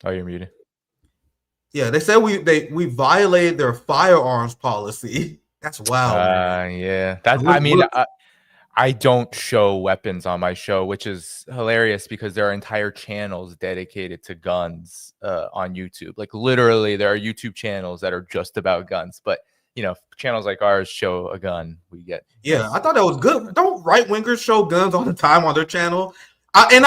Oh, you're muted. Yeah, they said we violated their firearms policy. That's wild, man. Yeah. That And I mean, what I don't show weapons on my show, which is hilarious because there are entire channels dedicated to guns on YouTube. Like literally, there are YouTube channels that are just about guns. But channels like ours show a gun, we get Yeah, nice. I thought that was good. Don't right wingers show guns all the time on their channel? And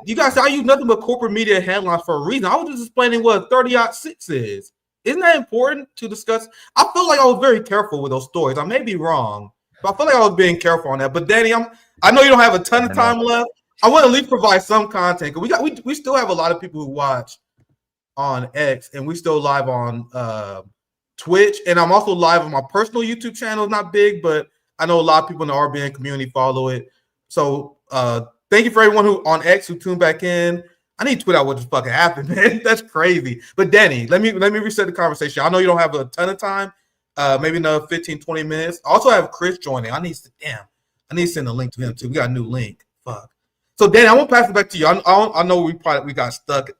you guys say I use nothing but corporate media headlines for a reason. I was just explaining what 30-06 is. Isn't that important to discuss? I feel like I was very careful with those stories. I may be wrong, but I feel like I was being careful on that. But Danny, I know you don't have a ton I of don't know. time left. I want to at least provide some content because we still have a lot of people who watch on X, and we still live on Twitch, and I'm also live on my personal YouTube channel. It's not big, but I know a lot of people in the RBN community follow it. So thank you for everyone who on X who tuned back in. I need to tweet out what just fucking happened, man. That's crazy. But Danny, let me reset the conversation. I know you don't have a ton of time. Maybe another 15, 20 minutes. I also have Chris joining. I need to send a link to him too. We got a new link. Fuck. So Danny, I won't pass it back to you. I know we got stuck,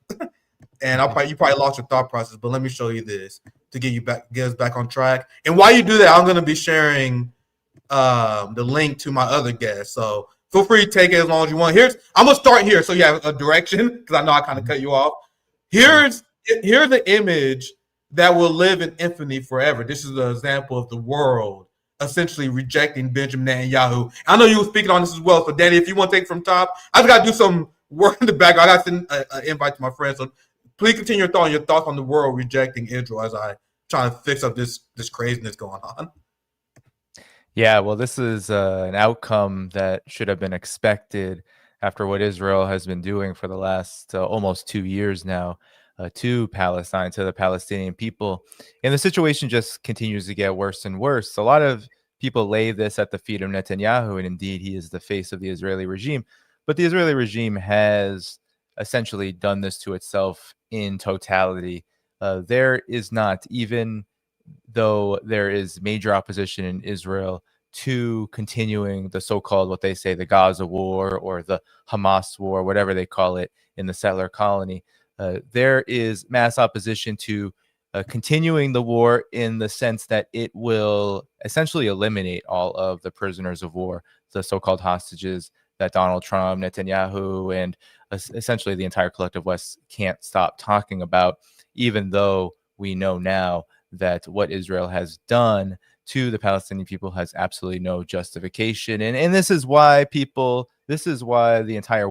and you probably lost your thought process. But let me show you this to get us back on track. And while you do that, I'm going to be sharing the link to my other guest. So feel free to take it as long as you want. I'm gonna start here, so you have a direction because I know I kind of cut you off. Here's the image that will live in infamy forever. This is an example of the world essentially rejecting Benjamin Netanyahu. I know you were speaking on this as well. So Danny, if you want to take it from top, I just got to do some work in the background. I got to send an invite to my friends. So please continue your thoughts on the world rejecting Israel as I try to fix up this craziness going on. Yeah, well, this is an outcome that should have been expected after what Israel has been doing for the last almost 2 years now to Palestine, to the Palestinian people. And the situation just continues to get worse and worse. A lot of people lay this at the feet of Netanyahu, and indeed, he is the face of the Israeli regime. But the Israeli regime has essentially done this to itself in totality. There is not, even though there is major opposition in Israel to continuing the so-called, what they say, the Gaza war or the Hamas war, whatever they call it in the settler colony, there is mass opposition to continuing the war in the sense that it will essentially eliminate all of the prisoners of war, the so-called hostages that Donald Trump, Netanyahu, and essentially the entire collective West can't stop talking about, even though we know now that what Israel has done to the Palestinian people has absolutely no justification. And this is why the entire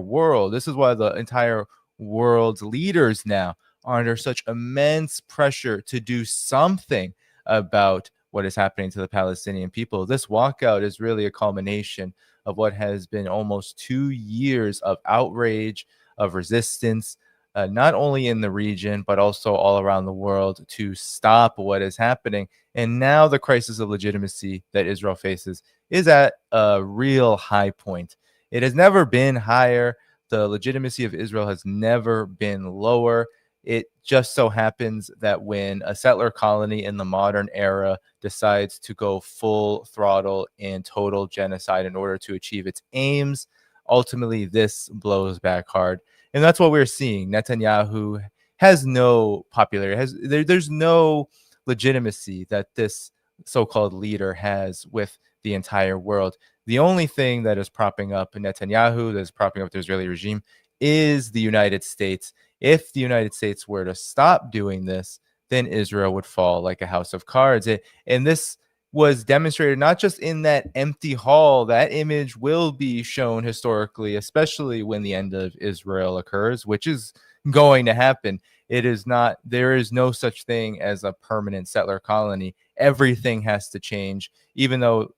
world's leaders now are under such immense pressure to do something about what is happening to the Palestinian people. This walkout is really a culmination of what has been almost 2 years of outrage, of resistance, not only in the region, but also all around the world to stop what is happening. And now the crisis of legitimacy that Israel faces is at a real high point. It has never been higher. The legitimacy of Israel has never been lower. It just so happens that when a settler colony in the modern era decides to go full throttle in total genocide in order to achieve its aims, ultimately this blows back hard. And that's what we're seeing. Netanyahu has no popularity. There's no legitimacy that this so-called leader has with the entire world. The only thing that is propping up Netanyahu, that is propping up the Israeli regime, is the United States. If the United States were to stop doing this, then Israel would fall like a house of cards. And this was demonstrated not just in that empty hall. That image will be shown historically, especially when the end of Israel occurs, which is going to happen. There is no such thing as a permanent settler colony. Everything has to change, even though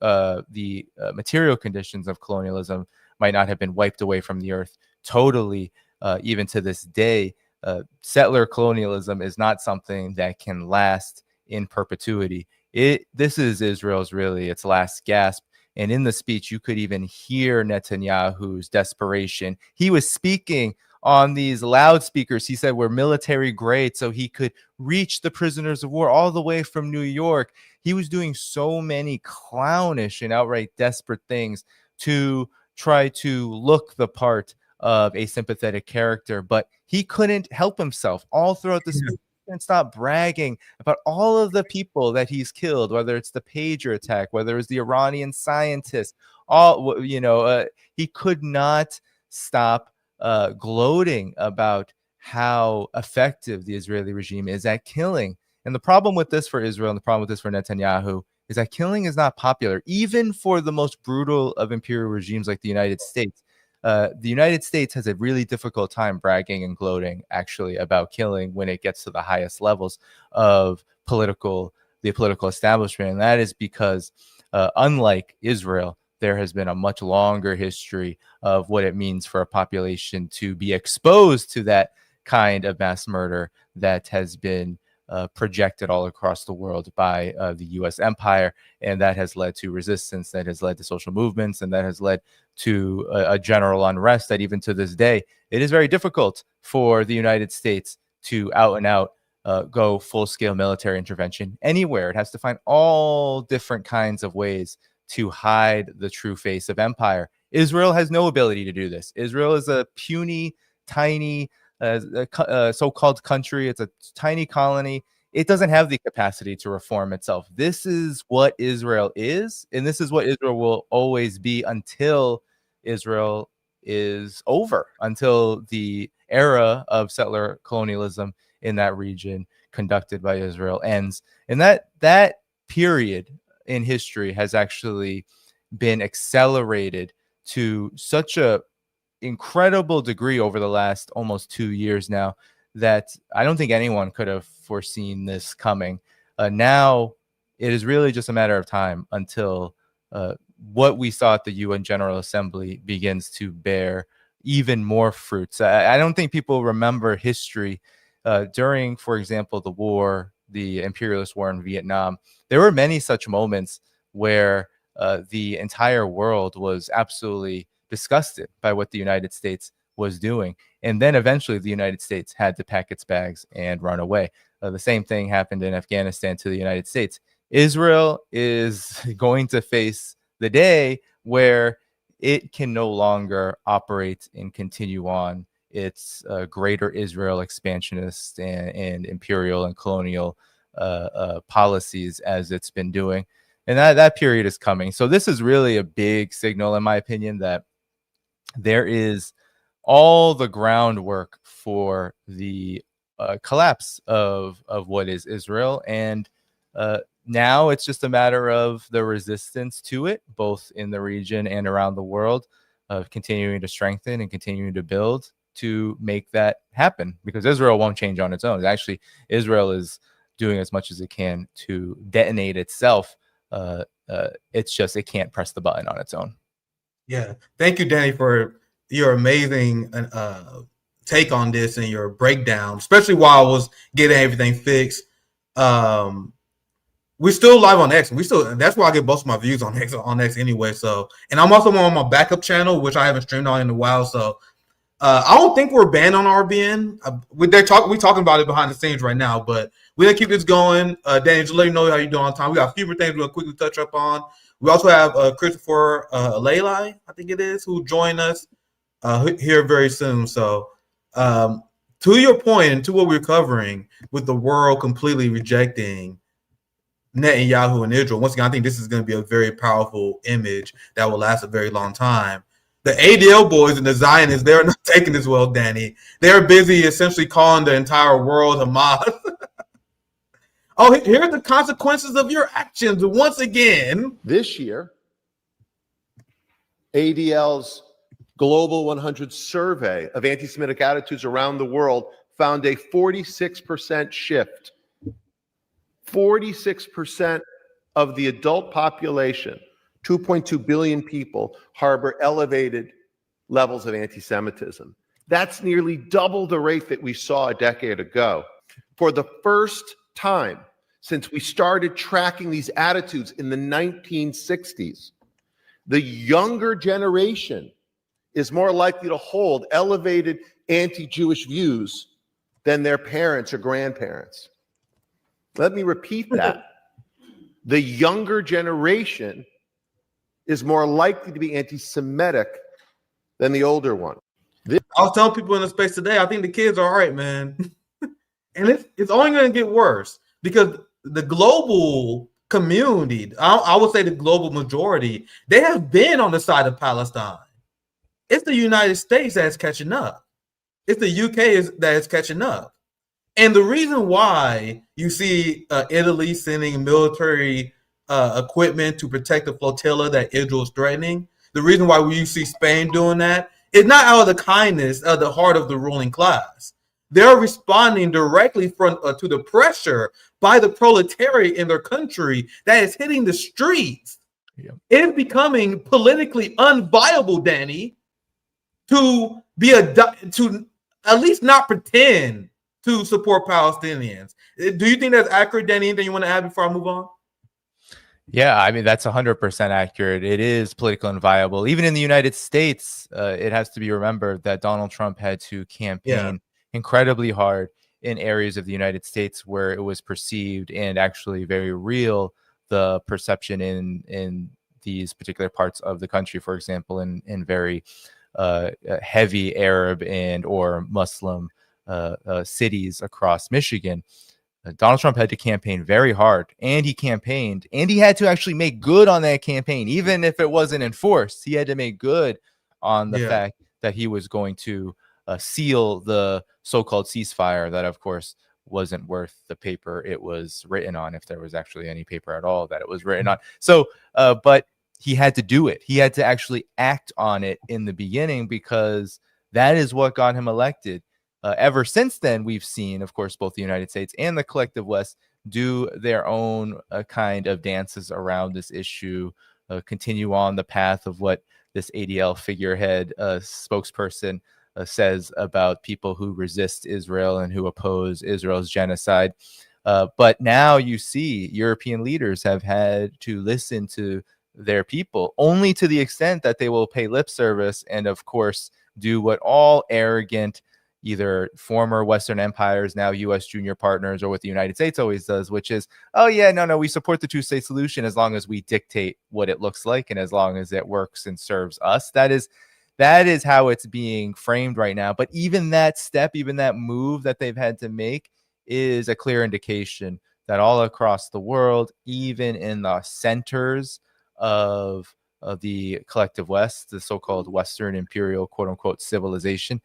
the material conditions of colonialism might not have been wiped away from the earth totally, even to this day. Settler colonialism is not something that can last in perpetuity. This is Israel's really its last gasp. And in the speech, you could even hear Netanyahu's desperation. He was speaking on these loudspeakers. He said we're military grade, so he could reach the prisoners of war all the way from New York. He was doing so many clownish and outright desperate things to try to look the part of a sympathetic character, but he couldn't help himself all throughout the speech. He couldn't stop bragging about all of the people that he's killed, whether it's the pager attack, whether it's the Iranian scientist, all, he could not stop gloating about how effective the Israeli regime is at killing. And the problem with this for Israel and the problem with this for Netanyahu is that killing is not popular, even for the most brutal of imperial regimes like the United States. The United States has a really difficult time bragging and gloating, actually, about killing when it gets to the highest levels of the political establishment. And that is because, unlike Israel, there has been a much longer history of what it means for a population to be exposed to that kind of mass murder that has been projected all across the world by the U.S. empire. And that has led to resistance, that has led to social movements, and that has led to a general unrest that even to this day, it is very difficult for the United States to out and out go full-scale military intervention anywhere. It has to find all different kinds of ways to hide the true face of empire. Israel has no ability to do this. Israel is a puny, tiny, so-called country. It's a tiny colony. It doesn't have the capacity to reform itself. This is what Israel is, and this is what Israel will always be until Israel is over, until the era of settler colonialism in that region conducted by Israel ends. And that period in history has actually been accelerated to such a incredible degree over the last almost 2 years now that I don't think anyone could have foreseen this coming. Now it is really just a matter of time until what we saw at the UN General Assembly begins to bear even more fruits. I don't think people remember history during, for example, the imperialist war in Vietnam. There were many such moments where the entire world was absolutely disgusted by what the United States was doing. And then eventually the United States had to pack its bags and run away. The same thing happened in Afghanistan to the United States. Israel is going to face the day where it can no longer operate and continue on its greater Israel expansionist and imperial and colonial policies as it's been doing. And that period is coming. So this is really a big signal, in my opinion, that there is all the groundwork for the collapse of what is Israel. And now it's just a matter of the resistance to it, both in the region and around the world, of continuing to strengthen and continuing to build to make that happen, because Israel won't change on its own. Actually, Israel is doing as much as it can to detonate itself. It's just it can't press the button on its own. Yeah. Thank you, Danny, for your amazing take on this and your breakdown, especially while I was getting everything fixed. We're still live on X. That's where I get most of my views on X anyway. So, and I'm also on my backup channel, which I haven't streamed on in a while. So I don't think we're banned on RBN. We're talking about it behind the scenes right now, but we're gonna keep this going. Danny, just let you know how you're doing on time. We got a few more things we'll quickly touch up on. We also have Christopher Helali, I think it is, who joined us here very soon. So to your point and to what we're covering with the world completely rejecting Netanyahu and Israel, once again, I think this is going to be a very powerful image that will last a very long time. The ADL boys and the Zionists, they're not taking this well, Danny. They're busy essentially calling the entire world Hamas. Oh, here are the consequences of your actions once again. This year, ADL's Global 100 survey of anti-Semitic attitudes around the world found a 46% shift. 46% of the adult population, 2.2 billion people, harbor elevated levels of anti-Semitism. That's nearly double the rate that we saw a decade ago. For the first time since we started tracking these attitudes in the 1960s, the younger generation is more likely to hold elevated anti-Jewish views than their parents or grandparents. Let me repeat that. The younger generation is more likely to be anti-Semitic than the older one. I was telling people in the space today, I think the kids are all right, man. And it's only going to get worse because the global community, I would say the global majority, they have been on the side of Palestine. It's the United States that's catching up. It's the UK that is catching up. And the reason why you see Italy sending military equipment to protect the flotilla that Israel is threatening, the reason why you see Spain doing that is not out of the kindness of the heart of the ruling class. They're responding directly to the pressure by the proletariat in their country that is hitting the streets. Yeah. It is becoming politically unviable, Danny, to at least not pretend to support Palestinians. Do you think that's accurate, Danny? Anything you want to add before I move on? Yeah, I mean, that's 100% accurate. It is politically unviable. Even in the United States, it has to be remembered that Donald Trump had to campaign incredibly hard in areas of the United States where it was perceived and actually very real, the perception in these particular parts of the country, for example, in very heavy Arab and or Muslim cities across Michigan. Donald Trump had to campaign very hard, and he campaigned, and he had to actually make good on that campaign. Even if it wasn't enforced, he had to make good on the fact that he was going to seal the so-called ceasefire that, of course, wasn't worth the paper it was written on, if there was actually any paper at all that it was written on. So, but he had to do it. He had to actually act on it in the beginning because that is what got him elected. Ever since then, we've seen, of course, both the United States and the collective West do their own kind of dances around this issue, continue on the path of what this ADL figurehead spokesperson says about people who resist Israel and who oppose Israel's genocide. But now you see European leaders have had to listen to their people only to the extent that they will pay lip service and, of course, do what all arrogant either former Western empires, now U.S. junior partners, or what the United States always does, which is, oh, yeah, no, we support the two-state solution as long as we dictate what it looks like and as long as it works and serves us. That is how it's being framed right now. But even that step, even that move that they've had to make is a clear indication that all across the world, even in the centers of the collective West, the so-called Western imperial, quote-unquote, civilization,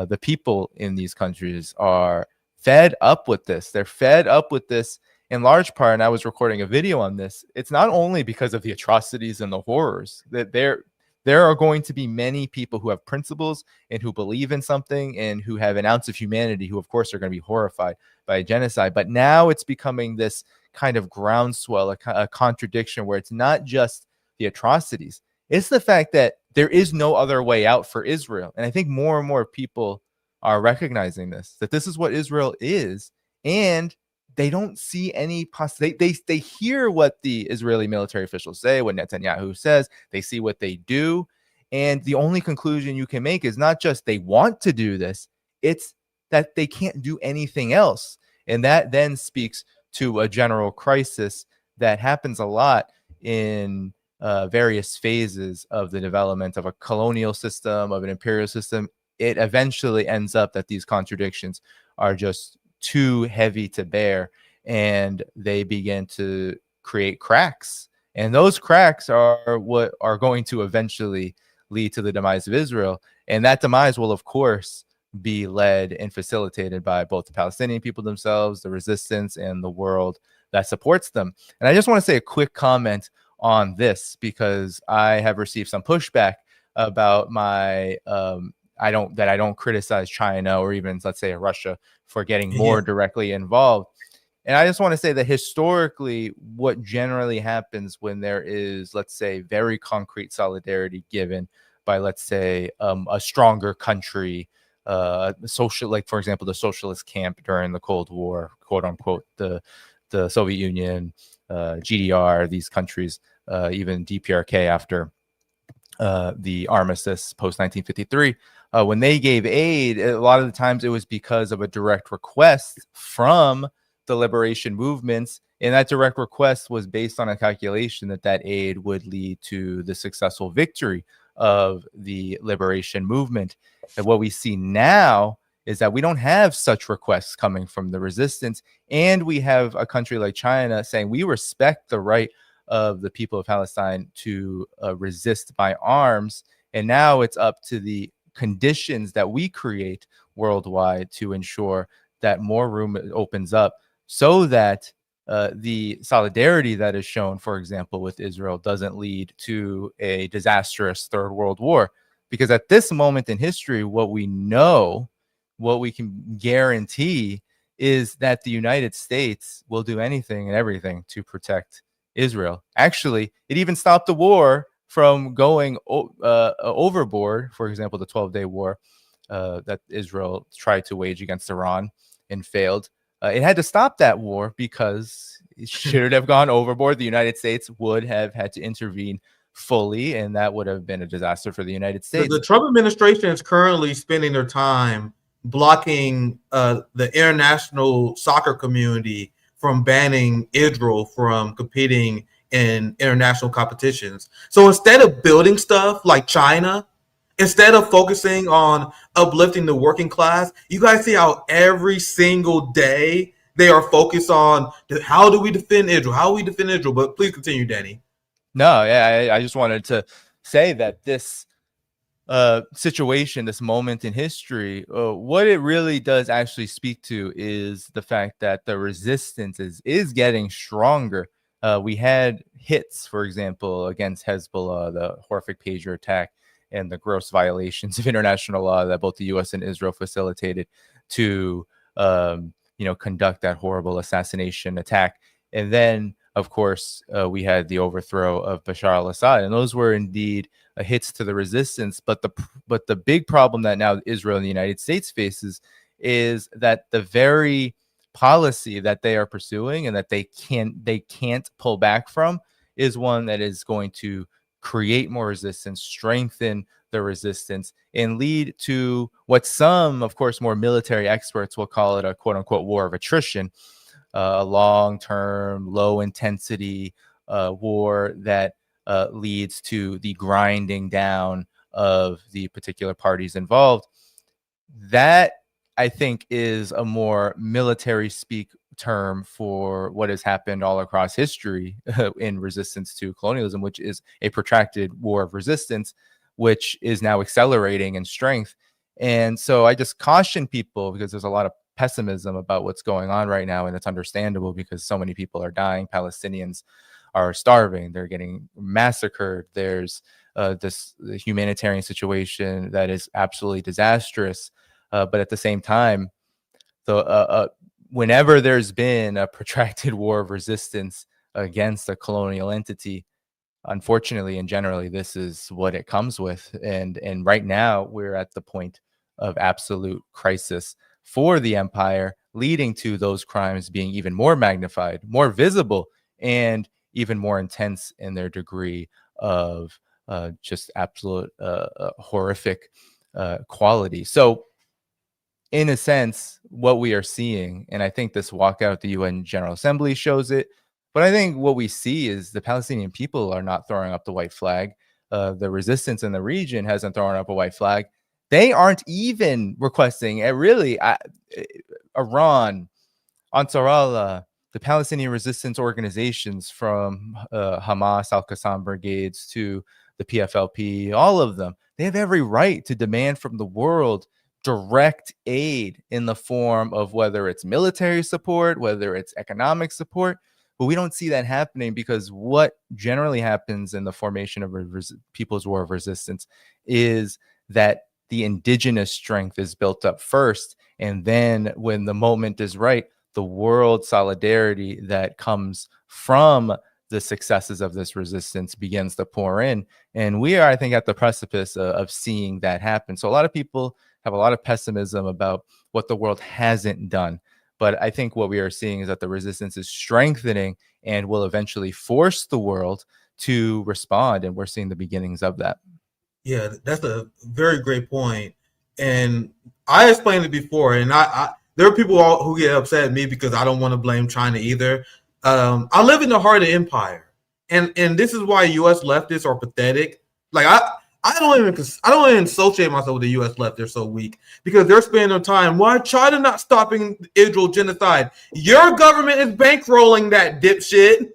the people in these countries are fed up with this. They're fed up with this in large part, and I was recording a video on this. It's not only because of the atrocities and the horrors that there are going to be many people who have principles and who believe in something and who have an ounce of humanity who, of course, are going to be horrified by genocide. But now it's becoming this kind of groundswell, a contradiction where it's not just the atrocities. It's the fact that there is no other way out for Israel. And I think more and more people are recognizing this, that this is what Israel is. And they don't see any possibility. They hear what the Israeli military officials say, what Netanyahu says. They see what they do. And the only conclusion you can make is not just they want to do this, it's that they can't do anything else. And that then speaks to a general crisis that happens a lot in various phases of the development of a colonial system, of an imperial system. It eventually ends up that these contradictions are just too heavy to bear, and they begin to create cracks. And those cracks are what are going to eventually lead to the demise of Israel. And that demise will, of course, be led and facilitated by both the Palestinian people themselves, the resistance, and the world that supports them. And I just want to say a quick comment on this, because I have received some pushback about my I don't criticize China or even, let's say, Russia for getting more directly involved. And I just want to say that historically, what generally happens when there is, let's say, very concrete solidarity given by, let's say, a stronger country, social, like, for example, the socialist camp during the Cold War, quote unquote, the Soviet Union, GDR, these countries, even DPRK after the armistice post 1953, when they gave aid, a lot of the times it was because of a direct request from the liberation movements, and that direct request was based on a calculation that aid would lead to the successful victory of the liberation movement. And what we see now is that we don't have such requests coming from the resistance, and we have a country like China saying we respect the right of the people of Palestine to resist by arms. And now it's up to the conditions that we create worldwide to ensure that more room opens up so that the solidarity that is shown, for example, with Israel doesn't lead to a disastrous third world war. Because at this moment in history, what we know, what we can guarantee is that the United States will do anything and everything to protect Israel. Actually, it even stopped the war from going overboard. For example, the 12-day war that Israel tried to wage against Iran and failed. It had to stop that war because it should have gone overboard. The United States would have had to intervene fully, and that would have been a disaster for the United States. The Trump administration is currently spending their time blocking the international soccer community from banning Israel from competing in international competitions. So instead of building stuff like China, instead of focusing on uplifting the working class, you guys see how every single day they are focused on how do we defend Israel? How do we defend Israel? But please continue, Danny. No, yeah, I just wanted to say that this situation, this moment in history, what it really does actually speak to is the fact that the resistance is getting stronger. We had hits, for example, against Hezbollah, the horrific pager attack, and the gross violations of international law that both the U.S. and Israel facilitated to, conduct that horrible assassination attack. And then, of course, we had the overthrow of Bashar al-Assad, and those were indeed hits to the resistance. But the big problem that now Israel and the United States faces is that the very policy that they are pursuing and that they can't pull back from is one that is going to create more resistance, strengthen the resistance, and lead to what some, of course, more military experts will call it a quote unquote war of attrition, a long-term, low-intensity war that leads to the grinding down of the particular parties involved. That, I think, is a more military speak term for what has happened all across history in resistance to colonialism, which is a protracted war of resistance, which is now accelerating in strength. And so I just caution people, because there's a lot of pessimism about what's going on right now, and it's understandable because so many people are dying. Palestinians are starving, they're getting massacred, there's this humanitarian situation that is absolutely disastrous, but at the same time, whenever there's been a protracted war of resistance against a colonial entity, unfortunately and generally, this is what it comes with. And right now we're at the point of absolute crisis for the empire, leading to those crimes being even more magnified, more visible, and even more intense in their degree of just absolute horrific quality. So in a sense, what we are seeing, and I think this walkout at the UN General Assembly shows it, but I think what we see is the Palestinian people are not throwing up the white flag. The resistance in the region hasn't thrown up a white flag. They aren't even requesting Iran, Ansar Allah, the Palestinian resistance organizations from Hamas, Al-Qassam brigades to the PFLP, all of them. They have every right to demand from the world direct aid in the form of whether it's military support, whether it's economic support. But we don't see that happening, because what generally happens in the formation of People's War of Resistance is that the indigenous strength is built up first. And then when the moment is right, the world solidarity that comes from the successes of this resistance begins to pour in. And we are, I think, at the precipice of seeing that happen. So a lot of people have a lot of pessimism about what the world hasn't done. But I think what we are seeing is that the resistance is strengthening and will eventually force the world to respond. And we're seeing the beginnings of that. Yeah, that's a very great point. And I explained it before, and there are people who get upset at me because I don't want to blame China either. I live in the heart of empire. And this is why U.S. leftists are pathetic. Like, I don't even associate myself with the U.S. left. They're so weak because they're spending their time. Why China not stopping Israel genocide? Your government is bankrolling that dipshit.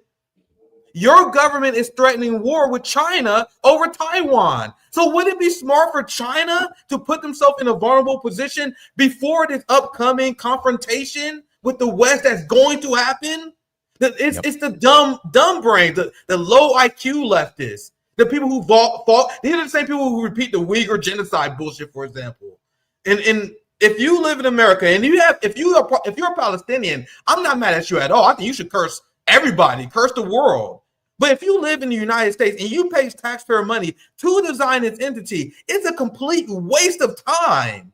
Your government is threatening war with China over Taiwan. So would it be smart for China to put themselves in a vulnerable position before this upcoming confrontation with the West that's going to happen? It's the dumb brain, the low IQ leftists, the people who fought. These are the same people who repeat the Uyghur genocide bullshit, for example. And if you live in America and if you're a Palestinian, I'm not mad at you at all. I think you should curse everybody, curse the world. But if you live in the United States and you pay taxpayer money to the Zionist entity, it's a complete waste of time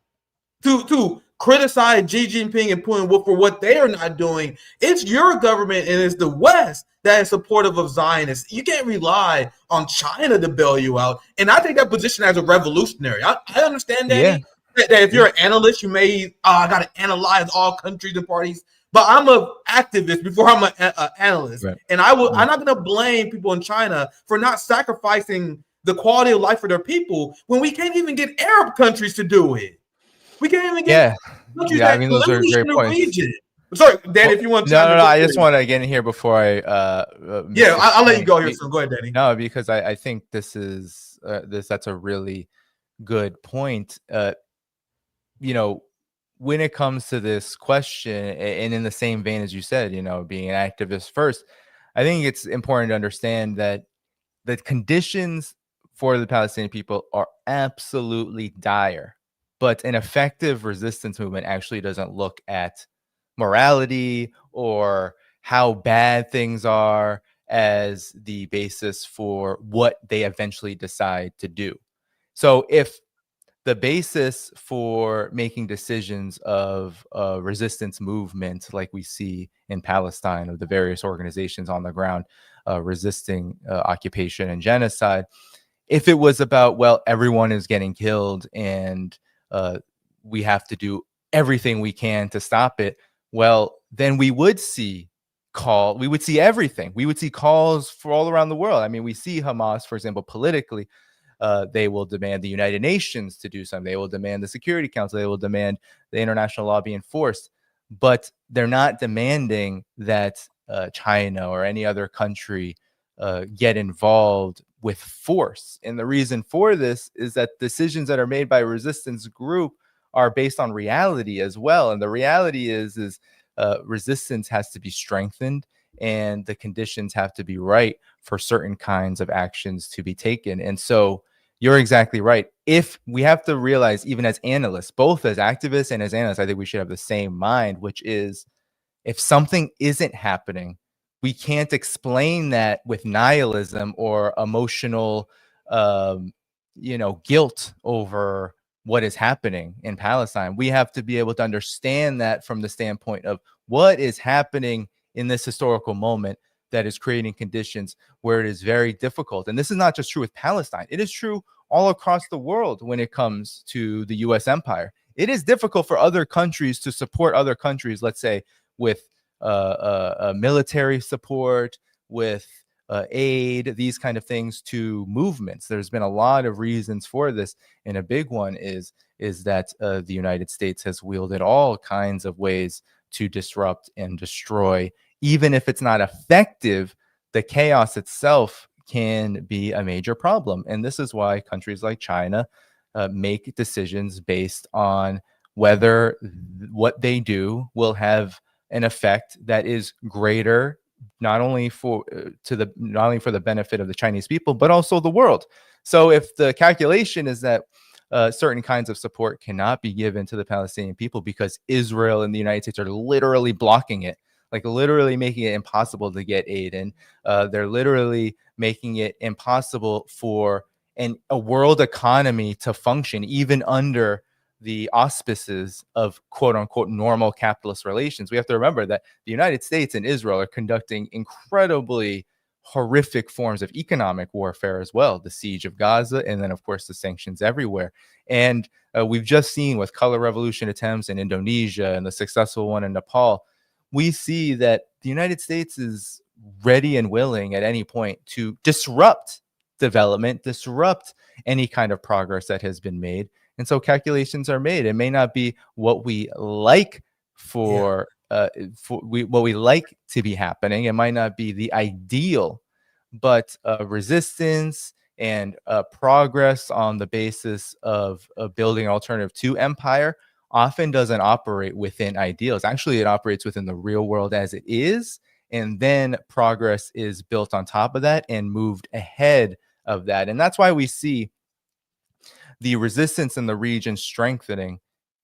to criticize Xi Jinping and Putin for what they are not doing. It's your government and it's the West that is supportive of Zionists. You can't rely on China to bail you out. And I take that position as a revolutionary. I understand, Danny, that if you're an analyst, you may got to analyze all countries and parties. But I'm an activist before I'm an analyst. Right. And I'm not going to blame people in China for not sacrificing the quality of life for their people when we can't even get Arab countries to do it. We can't even get countries that those are great points. Region. Sorry, Dan, if you want to No, I just want to get in here before I I'll let you go here. So go ahead, Danny. No, because I think this is that's a really good point. When it comes to this question, and in the same vein as you said, being an activist first, I think it's important to understand that the conditions for the Palestinian people are absolutely dire. But an effective resistance movement actually doesn't look at morality or how bad things are as the basis for what they eventually decide to do. So if the basis for making decisions of a resistance movement like we see in Palestine, of the various organizations on the ground resisting occupation and genocide, if it was about, well, everyone is getting killed and we have to do everything we can to stop it, well, then we would see everything. We would see calls for all around the world. I mean, we see Hamas, for example, politically. They will demand the United Nations to do something. They will demand the Security Council. They will demand the international law be enforced. But they're not demanding that China or any other country get involved with force. And the reason for this is that decisions that are made by a resistance group are based on reality as well. And the reality is resistance has to be strengthened and the conditions have to be right for certain kinds of actions to be taken. And so you're exactly right. If we have to realize, even as analysts, both as activists and as analysts, I think we should have the same mind, which is if something isn't happening, we can't explain that with nihilism or emotional, guilt over what is happening in Palestine. We have to be able to understand that from the standpoint of what is happening in this historical moment that is creating conditions where it is very difficult. And this is not just true with Palestine. It is true all across the world when it comes to the U.S. empire. It is difficult for other countries to support other countries, let's say, with military support, with aid, these kind of things to movements. There's been a lot of reasons for this. And a big one is that the United States has wielded all kinds of ways to disrupt and destroy. Even if it's not effective, the chaos itself can be a major problem. And this is why countries like China make decisions based on whether what they do will have an effect that is greater, not only for the benefit of the Chinese people, but also the world. So if the calculation is that certain kinds of support cannot be given to the Palestinian people because Israel and the United States are literally blocking it, like literally making it impossible to get aid in. They're literally making it impossible for a world economy to function, even under the auspices of quote unquote normal capitalist relations. We have to remember that the United States and Israel are conducting incredibly horrific forms of economic warfare as well, the siege of Gaza, and then of course the sanctions everywhere. And we've just seen with color revolution attempts in Indonesia and the successful one in Nepal, we see that the United States is ready and willing at any point to disrupt development, disrupt any kind of progress that has been made. And so calculations are made. It may not be what we like what we like to be happening. It might not be the ideal, but resistance and progress on the basis of building an alternative to empire often doesn't operate within ideals. Actually, it operates within the real world as it is. And then progress is built on top of that and moved ahead of that. And that's why we see the resistance in the region strengthening.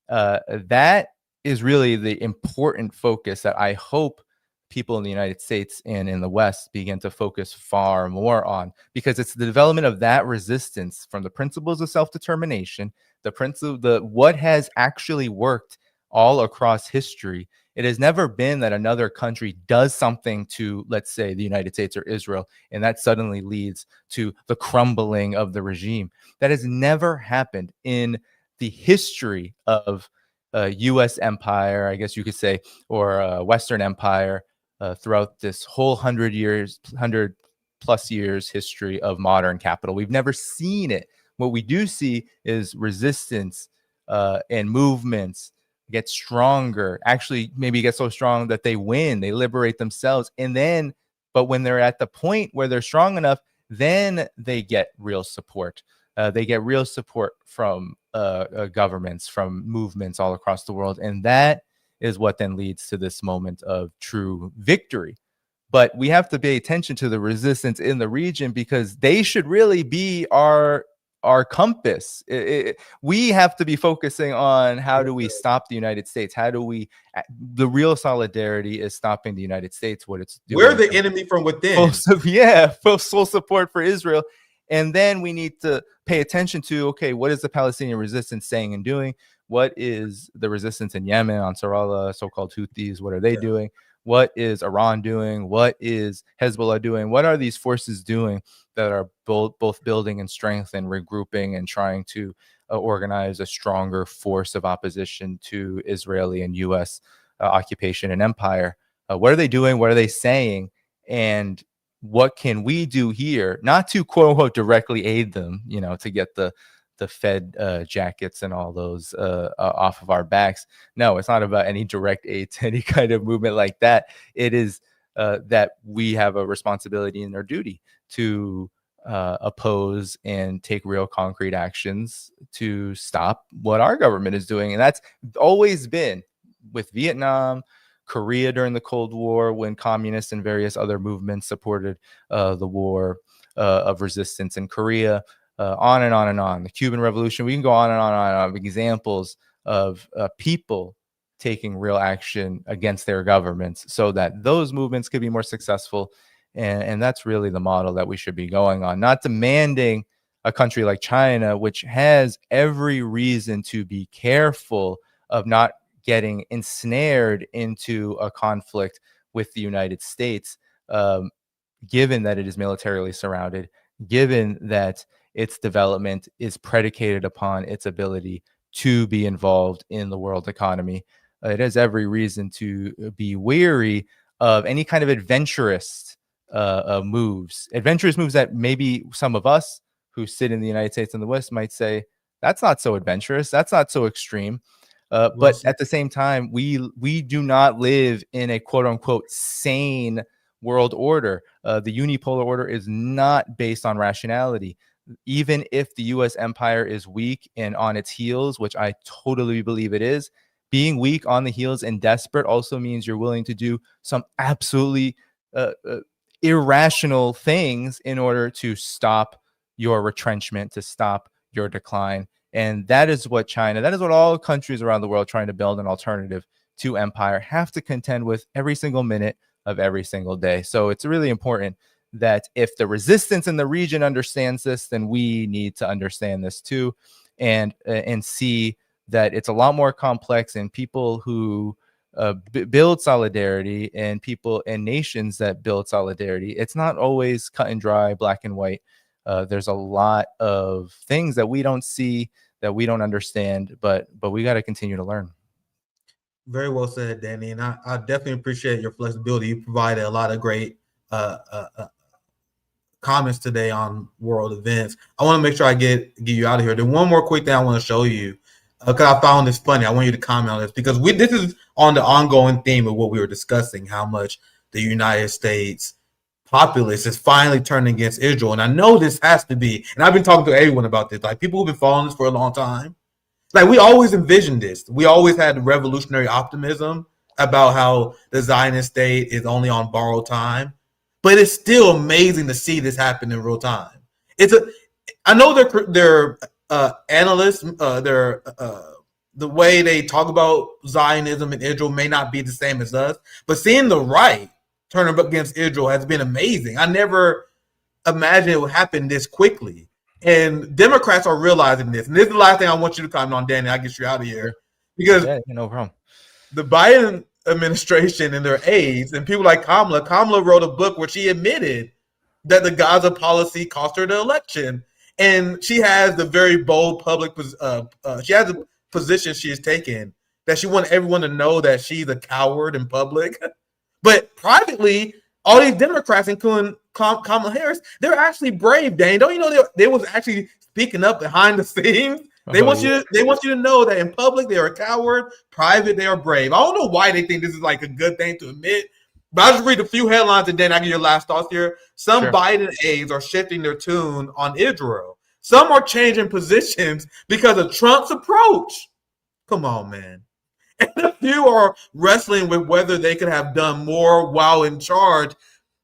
That is really the important focus that I hope people in the United States and in the West begin to focus far more on, because it's the development of that resistance from the principles of self-determination, what has actually worked all across history. It has never been that another country does something to, let's say, the United States or Israel, and that suddenly leads to the crumbling of the regime. That has never happened in the history of U.S. empire, I guess you could say, or Western empire, throughout this whole 100 plus years history of modern capital. We've never seen it. What we do see is resistance and movements get stronger, actually maybe get so strong that they win, they liberate themselves. And then, but when they're at the point where they're strong enough, then they get real support. They get real support from governments, from movements all across the world. And that is what then leads to this moment of true victory. But we have to pay attention to the resistance in the region, because they should really be our compass. We have to be focusing on how do we stop the United States? How do we, the real solidarity is stopping the United States, what it's doing. We're the enemy from within. Full support for Israel. And then we need to pay attention to, okay, what is the Palestinian resistance saying and doing? What is the resistance in Yemen, on Sarallah, so-called Houthis? What are they doing? What is Iran doing? What is Hezbollah doing? What are these forces doing that are both building in strength and regrouping and trying to organize a stronger force of opposition to Israeli and U.S. Occupation and empire? What are they doing? What are they saying? And what can we do here, not to quote unquote directly aid them, to get the Fed jackets and all those off of our backs? No, it's not about any direct aid to any kind of movement like that. It is that we have a responsibility and our duty to oppose and take real concrete actions to stop what our government is doing. And that's always been with Vietnam, Korea during the Cold War, when communists and various other movements supported the war of resistance in Korea, on and on and on. The Cuban Revolution, we can go on and on and on of examples of people taking real action against their governments so that those movements could be more successful. And that's really the model that we should be going on, not demanding a country like China, which has every reason to be careful of not getting ensnared into a conflict with the United States, given that it is militarily surrounded, given that its development is predicated upon its ability to be involved in the world economy. It has every reason to be wary of any kind of adventurous moves that maybe some of us who sit in the United States and the West might say, that's not so adventurous, that's not so extreme. But at the same time, we do not live in a quote unquote sane world order. The unipolar order is not based on rationality. Even if the U.S. empire is weak and on its heels, which I totally believe it is, being weak on the heels and desperate also means you're willing to do some absolutely irrational things in order to stop your retrenchment, to stop your decline. And that is what China, that is what all countries around the world trying to build an alternative to empire have to contend with every single minute of every single day. So it's really important that if the resistance in the region understands this, then we need to understand this too, and see that it's a lot more complex. And people who build solidarity, and people and nations that build solidarity, it's not always cut and dry, black and white. There's a lot of things that we don't see, that we don't understand, but we got to continue to learn. Very well said, Danny. And I definitely appreciate your flexibility. You provided a lot of great comments today on world events. I want to make sure I get you out of here. There's one more quick thing I want to show you because I found this funny. I want you to comment on this because this is on the ongoing theme of what we were discussing, how much the United States populace is finally turning against Israel. And I know this has to be, and I've been talking to everyone about this, like people who've been following this for a long time. Like we always envisioned this. We always had revolutionary optimism about how the Zionist state is only on borrowed time. But it's still amazing to see this happen in real time. I know they're analysts, the way they talk about Zionism and Israel may not be the same as us, but seeing the right turn up against Israel has been amazing. I never imagined it would happen this quickly. And Democrats are realizing this. And this is the last thing I want you to comment on, Danny. I'll get you out of here. Because no problem. The Biden administration and their aides and people like Kamala wrote a book where she admitted that the Gaza policy cost her the election. And she has the very bold public, she has a position she has taken that she wants everyone to know that she's a coward in public. But privately, all these Democrats, including Kamala Harris, they're actually brave, Dane. Don't you know they was actually speaking up behind the scenes? They want you to know that in public they are a coward, private they are brave. I don't know why they think this is like a good thing to admit, but I'll just read a few headlines and then I get your last thoughts here. Some Biden aides are shifting their tune on Israel. Some are changing positions because of Trump's approach. Come on, man. And a few are wrestling with whether they could have done more while in charge.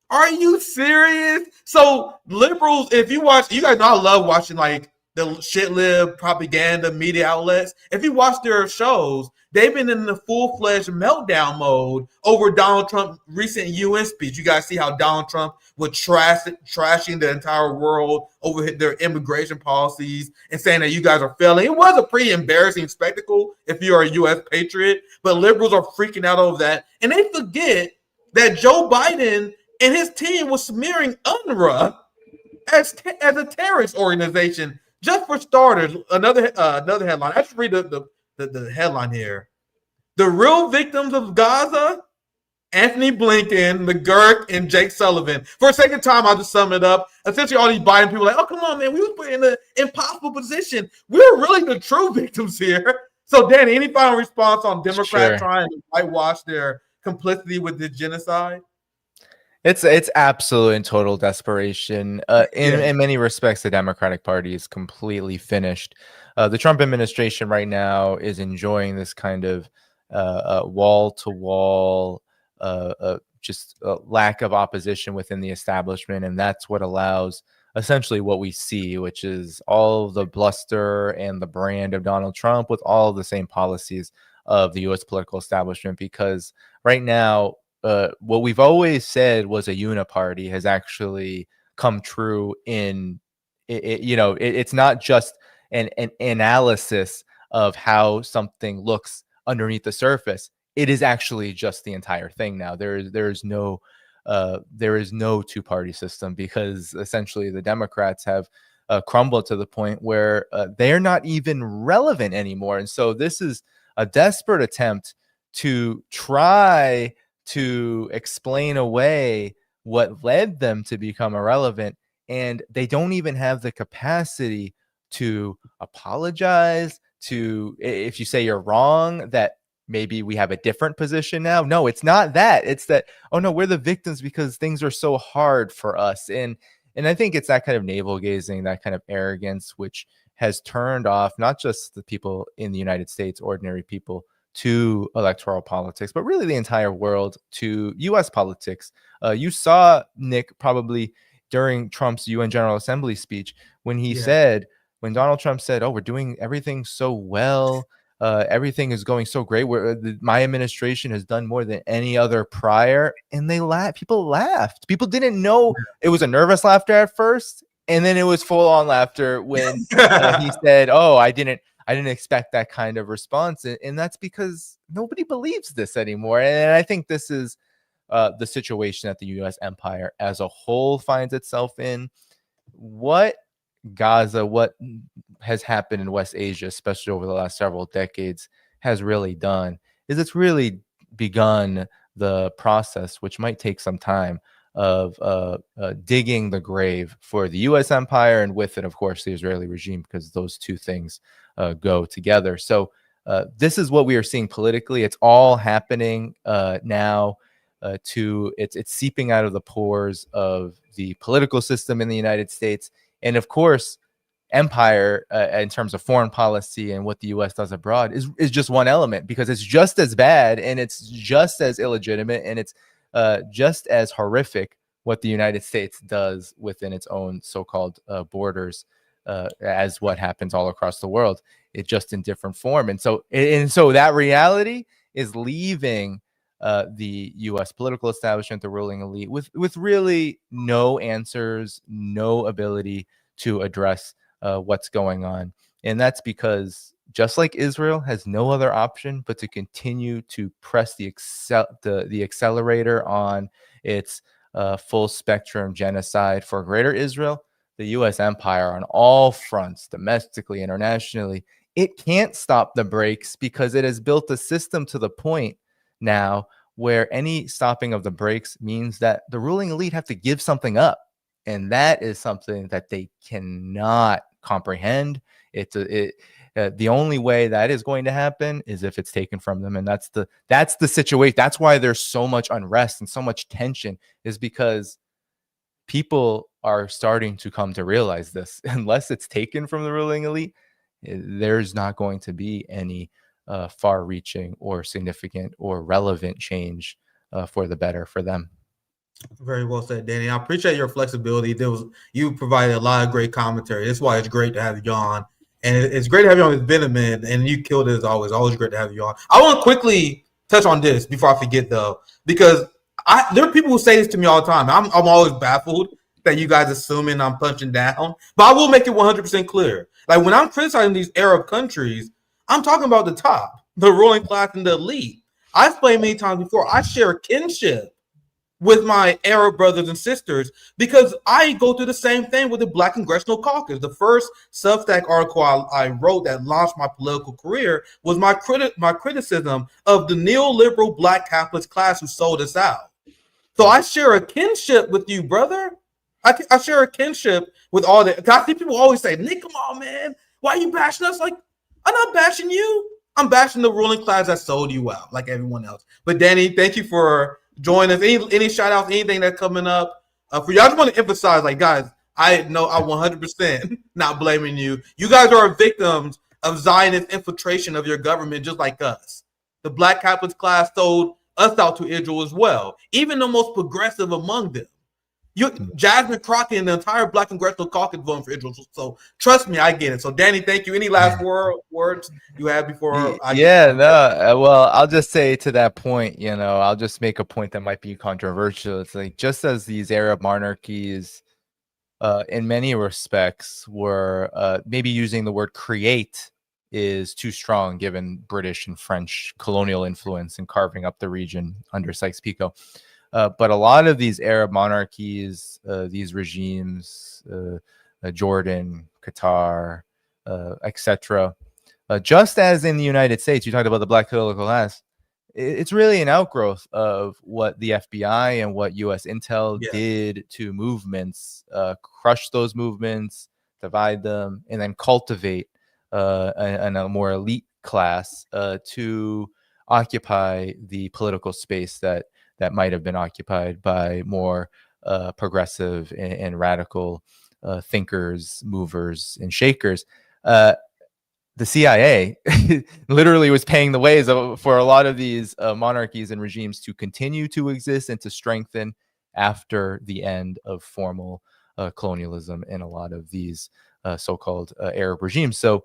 Are you serious? So liberals, if you watch, you guys know I love watching like the shit-lib propaganda media outlets. If you watch their shows, they've been in the full-fledged meltdown mode over Donald Trump's recent UN speech. You guys see how Donald Trump was trashing the entire world over their immigration policies and saying that you guys are failing. It was a pretty embarrassing spectacle if you're a U.S. patriot, but liberals are freaking out over that. And they forget that Joe Biden and his team was smearing UNRWA as a terrorist organization. Just for starters, another headline. I just read the headline here. The real victims of Gaza, Anthony Blinken, McGurk, and Jake Sullivan. For a second time, I'll just sum it up. Essentially, all these Biden people are like, oh, come on, man. We was put in an impossible position. We're really the true victims here. So, Danny, any final response on Democrats trying to whitewash their complicity with this genocide? It's absolute and total desperation. In many respects, the Democratic Party is completely finished. The Trump administration right now is enjoying this kind of wall-to-wall, just lack of opposition within the establishment, and that's what allows essentially what we see, which is all the bluster and the brand of Donald Trump with all the same policies of the U.S. political establishment. Because right now, what we've always said was a uniparty has actually come true in it's not just an analysis of how something looks underneath the surface. It is actually just the entire thing now. There is no two-party system, because essentially the Democrats have crumbled to the point where they're not even relevant anymore. And so this is a desperate attempt to try to explain away what led them to become irrelevant, and they don't even have the capacity to apologize to, if you say you're wrong, that maybe we have a different position now. No, it's not that. It's that, oh no, we're the victims because things are so hard for us. And I think it's that kind of navel gazing, that kind of arrogance, which has turned off not just the people in the United States, ordinary people, to electoral politics, but really the entire world to U.S. politics. You saw, Nick, probably during Trump's UN General Assembly speech, when he said, when Donald Trump said, oh, we're doing everything so well, everything is going so great, my administration has done more than any other prior, and they laughed. People laughed. People didn't know. It was a nervous laughter at first, and then it was full-on laughter when he said, oh, I didn't expect that kind of response. And that's because nobody believes this anymore. And I think this is the situation that the U.S. empire as a whole finds itself in. What Gaza, what has happened in West Asia, especially over the last several decades, has really done is it's really begun the process, which might take some time, digging the grave for the U.S. empire, and with it, of course, the Israeli regime, because those two things go together. So this is what we are seeing politically. It's all happening now. It's seeping out of the pores of the political system in the United States, and of course, empire in terms of foreign policy and what the U.S. does abroad is just one element, because it's just as bad and it's just as illegitimate and it's just as horrific what the United States does within its own so-called borders as what happens all across the world. It's just in different form, and so that reality is leaving the U.S. political establishment, the ruling elite, with really no answers, no ability to address what's going on. And that's because, just like Israel has no other option but to continue to press the accelerator on its full spectrum genocide for greater Israel, the U.S. empire on all fronts, domestically, internationally, it can't stop the brakes, because it has built a system to the point now where any stopping of the brakes means that the ruling elite have to give something up. And that is something that they cannot comprehend. The only way that is going to happen is if it's taken from them, and that's the situation. That's why there's so much unrest and so much tension, is because people are starting to come to realize this. Unless it's taken from the ruling elite, there's not going to be any far-reaching or significant or relevant change for the better for them. Very well said, Danny. I appreciate your flexibility. You provided a lot of great commentary. That's why it's great to have you on. And it's great to have you on. It's been a minute, and you killed it as always. Always great to have you on. I want to quickly touch on this before I forget, though, because there are people who say this to me all the time. I'm always baffled that you guys assuming I'm punching down. But I will make it 100% clear. Like, when I'm criticizing these Arab countries, I'm talking about the top, the ruling class and the elite. I've explained many times before, I share kinship with my Arab brothers and sisters, because I go through the same thing with the Black Congressional Caucus. The first Substack article I wrote that launched my political career was my criticism of the neoliberal Black Catholic class who sold us out. So I share a kinship with you, brother. I share a kinship with all that. I see people always say, Nick, come on, man. Why are you bashing us? Like, I'm not bashing you. I'm bashing the ruling class that sold you out like everyone else. But Danny, thank you for joining us. Any shout outs, anything that's coming up for you? I just want to emphasize, like, guys, I know I'm 100% not blaming you. You guys are victims of Zionist infiltration of your government, just like us. The Black Catholic class sold us out to Israel as well, even the most progressive among them. Jasmine Crockett and the entire Black Congressional Caucus voting for Israel. So trust me, I get it. So Danny, thank you. Any last words you have before well, I'll just say to that point, I'll just make a point that might be controversial. It's like, just as these Arab monarchies in many respects were maybe using the word create is too strong given British and French colonial influence in carving up the region under Sykes-Picot. But a lot of these Arab monarchies, these regimes, Jordan, Qatar, etc., just as in the United States, you talked about the Black political class, it's really an outgrowth of what the FBI and what U.S. Intel did to movements, crush those movements, divide them, and then cultivate a more elite class to occupy the political space that might have been occupied by more progressive and radical thinkers, movers, and shakers. The CIA literally was paying the ways for a lot of these monarchies and regimes to continue to exist and to strengthen after the end of formal colonialism in a lot of these so-called Arab regimes. So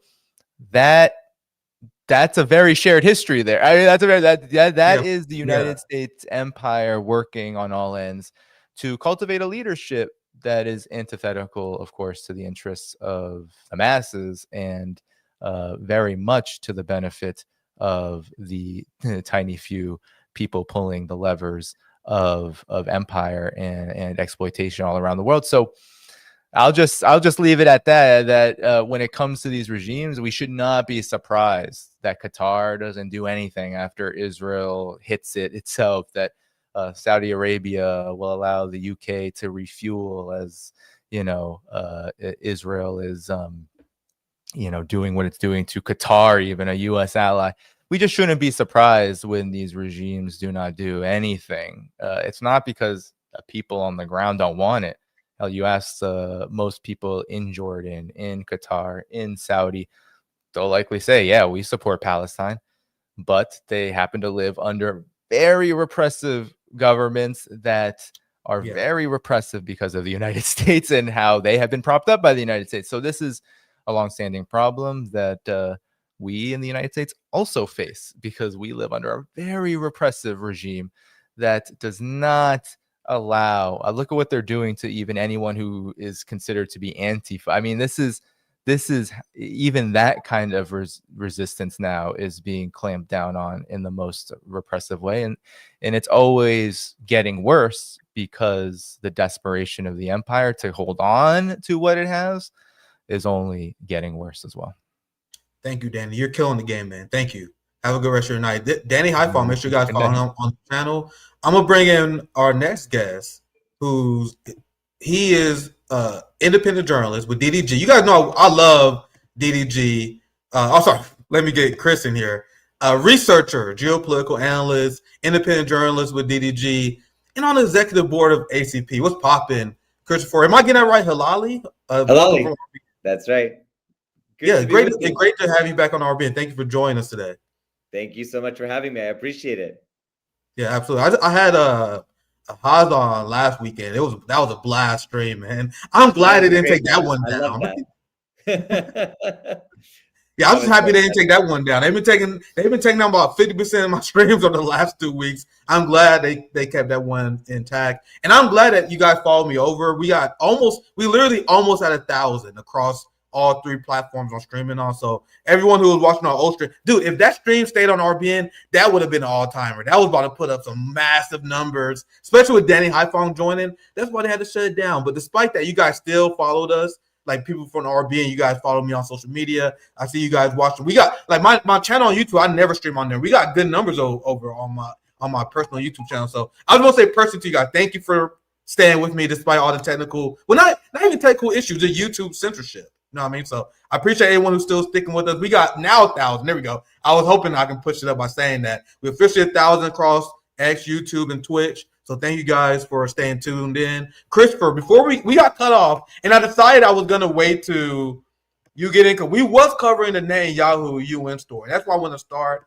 that's a very shared history there. I mean, that is the United States empire working on all ends to cultivate a leadership that is antithetical, of course, to the interests of the masses and very much to the benefit of the tiny few people pulling the levers of empire and exploitation all around the world. So I'll just leave it at that when it comes to these regimes, we should not be surprised that Qatar doesn't do anything after Israel hits it itself, that Saudi Arabia will allow the UK to refuel as, Israel is, doing what it's doing to Qatar, even a U.S. ally. We just shouldn't be surprised when these regimes do not do anything. It's not because people on the ground don't want it. Hell, you ask most people in Jordan, in Qatar, in Saudi, they'll likely say, yeah, we support Palestine, but they happen to live under very repressive governments that are very repressive because of the United States and how they have been propped up by the United States. So this is a longstanding problem that we in the United States also face, because we live under a very repressive regime that does not allow. Look at what they're doing to even anyone who is considered to be Antifa. I mean, this is even that kind of resistance now is being clamped down on in the most repressive way, and it's always getting worse because the desperation of the empire to hold on to what it has is only getting worse as well. Thank you, Danny. You're killing the game, man. Thank you. Have a good rest of your night. Danny HAIPHONG, make sure you guys follow him on the channel. I'm gonna bring in our next guest, he is independent journalist with DDG. You guys know I love DDG. Sorry, let me get Chris in here. Researcher, geopolitical analyst, independent journalist with DDG, and on the executive board of ACP. What's popping, Christopher? Am I getting that right? Helali? Helali. That's right. Good great to have you back on RBN. Thank you for joining us today. Thank you so much for having me. I appreciate it. Yeah, absolutely. I had a Haas on last weekend. That was a blast stream, man. I'm glad they didn't take that one down. Yeah, I'm just happy they didn't take that one down. They've been taking down about 50% of my streams over the last 2 weeks. I'm glad they kept that one intact, and I'm glad that you guys followed me over. We literally almost at 1,000 across all 3 platforms on streaming on. So everyone who was watching our old stream, dude, if that stream stayed on RBN, that would have been an all-timer. That was about to put up some massive numbers, especially with Danny HAIPHONG joining. That's why they had to shut it down. But despite that, you guys still followed us. Like people from the RBN, you guys follow me on social media. I see you guys watching. We got like my channel on YouTube. I never stream on there. We got good numbers over on my personal YouTube channel. So I was gonna say personally to you guys, thank you for staying with me despite all the technical, not even technical issues, just YouTube censorship. You know what I mean? So I appreciate everyone who's still sticking with us. We got now 1,000. There we go. I was hoping I can push it up by saying that. We're officially 1,000 across X, YouTube, and Twitch. So thank you guys for staying tuned in. Christopher, before we got cut off, and I decided I was going to wait to you get in, because we was covering the Netanyahu UN story. That's why I want to start.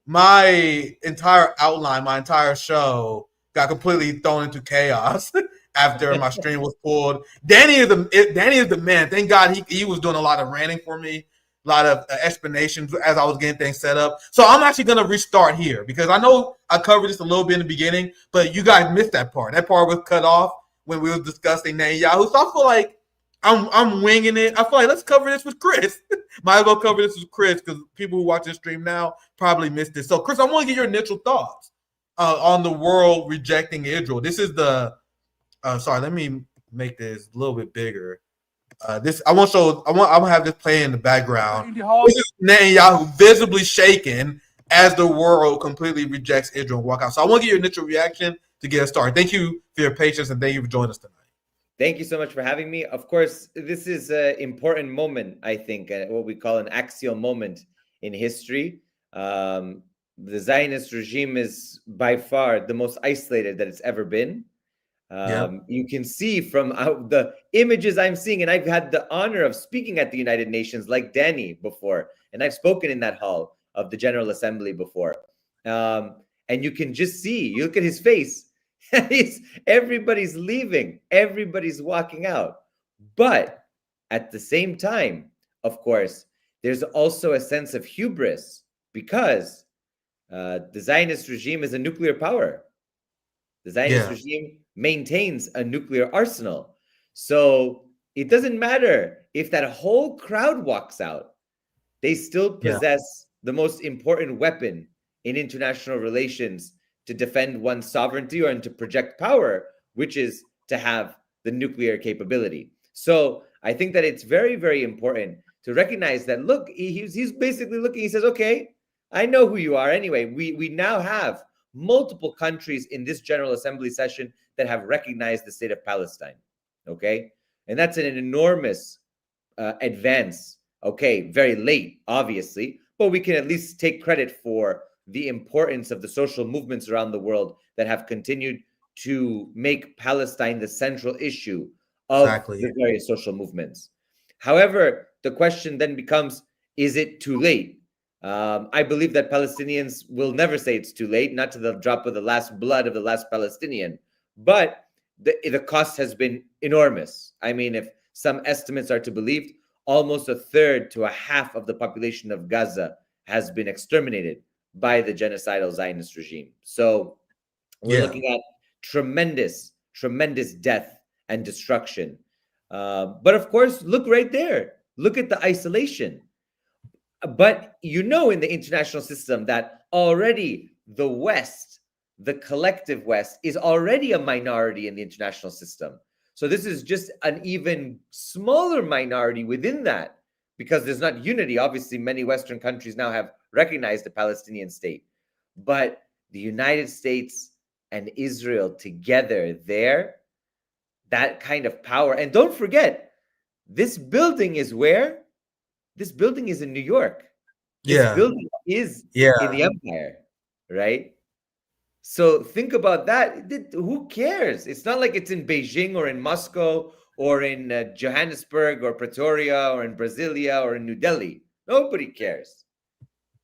My entire outline, my entire show got completely thrown into chaos after my stream was pulled. Danny is the man. Thank God he was doing a lot of ranting for me, a lot of explanations as I was getting things set up. So I'm actually going to restart here, because I know I covered this a little bit in the beginning, but you guys missed that part. That part was cut off when we were discussing Netanyahu. So I feel like I'm winging it. I feel like let's cover this with Chris. Might as well cover this with Chris, because people who watch this stream now probably missed it. So Chris, I want to get your initial thoughts on the world rejecting Israel. This is the sorry, let me make this a little bit bigger. I'm gonna have this play in the background. This is Netanyahu visibly shaken as the world completely rejects Israel and walk out. So I want to get your initial reaction to get us started. Thank you for your patience, and thank you for joining us tonight. Thank you so much for having me. Of course, this is an important moment, I think, what we call an axial moment in history. The Zionist regime is by far the most isolated that it's ever been. You can see from the images I'm seeing, and I've had the honor of speaking at the United Nations like Danny before, and I've spoken in that hall of the General Assembly before. And you can just see, you look at his face, everybody's leaving, everybody's walking out. But at the same time, of course, there's also a sense of hubris, because the Zionist regime is a nuclear power. The Zionist regime maintains a nuclear arsenal. So it doesn't matter if that whole crowd walks out, they still possess the most important weapon in international relations to defend one's sovereignty and to project power, which is to have the nuclear capability. So I think that it's very, very important to recognize that, look, he's basically looking, he says, okay, I know who you are anyway. We now have multiple countries in this General Assembly session that have recognized the state of Palestine. Okay, and that's an enormous advance. Okay, very late, obviously, but we can at least take credit for the importance of the social movements around the world that have continued to make Palestine the central issue of the various social movements. However, the question then becomes, is it too late? I believe that Palestinians will never say it's too late, not to the drop of the last blood of the last Palestinian, but the cost has been enormous. I mean, if some estimates are to be believed, almost a third to a half of the population of Gaza has been exterminated by the genocidal Zionist regime. So we're looking at tremendous, tremendous death and destruction. But of course, look right there. Look at the isolation. But you know, in the international system that already the West, the collective West, is already a minority in the international system. So this is just an even smaller minority within that, because there's not unity. Obviously, many Western countries now have recognized the Palestinian state. But the United States and Israel together there, that kind of power. And don't forget, this building is where? This building is in New York. This building is in the empire, right? So think about that. Who cares? It's not like it's in Beijing or in Moscow or in Johannesburg or Pretoria or in Brasilia or in New Delhi. Nobody cares.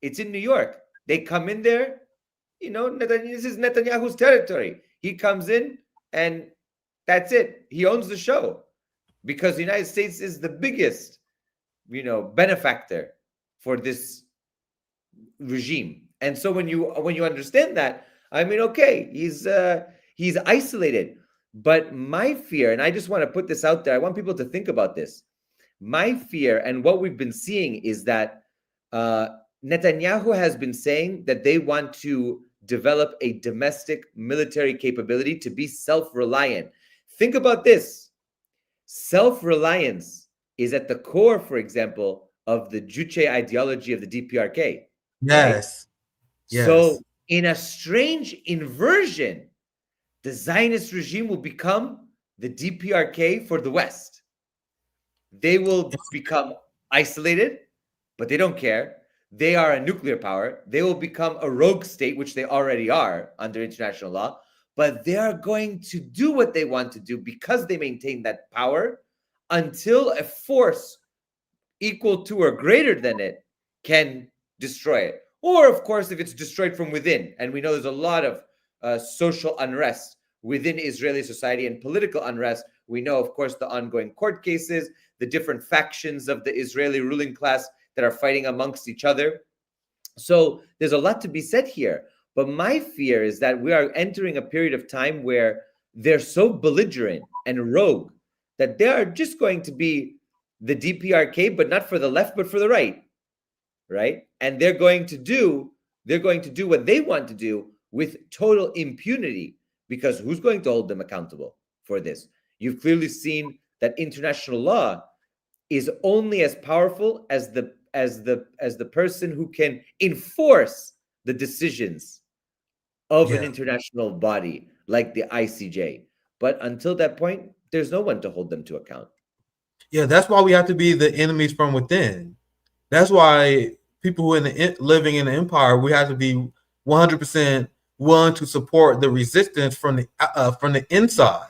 It's in New York. They come in there, you know, this is Netanyahu's territory. He comes in and that's it. He owns the show because the United States is the biggest, you know, benefactor for this regime. And so when you understand that, I mean, okay, he's isolated. But my fear, and I just want to put this out there, I want people to think about this. My fear and what we've been seeing is that Netanyahu has been saying that they want to develop a domestic military capability to be self-reliant. Think about this. Self-reliance is at the core, for example, of the Juche ideology of the DPRK. Yes. Right? Yes. So in a strange inversion, the Zionist regime will become the DPRK for the West. They will become isolated, but they don't care. They are a nuclear power. They will become a rogue state, which they already are under international law, but they are going to do what they want to do because they maintain that power until a force equal to or greater than it can destroy it. Or, of course, if it's destroyed from within, and we know there's a lot of social unrest within Israeli society and political unrest. We know, of course, the ongoing court cases, the different factions of the Israeli ruling class that are fighting amongst each other. So there's a lot to be said here. But my fear is that we are entering a period of time where they're so belligerent and rogue that they are just going to be the DPRK, but not for the left, but for the right. Right? And they're going to do what they want to do with total impunity, because who's going to hold them accountable for this? You've clearly seen that international law is only as powerful as the person who can enforce the decisions of an international body like the ICJ. But until that point, there's no one to hold them to account. Yeah, that's why we have to be the enemies from within. That's why people who are living in the empire, we have to be 100% willing to support the resistance from the inside,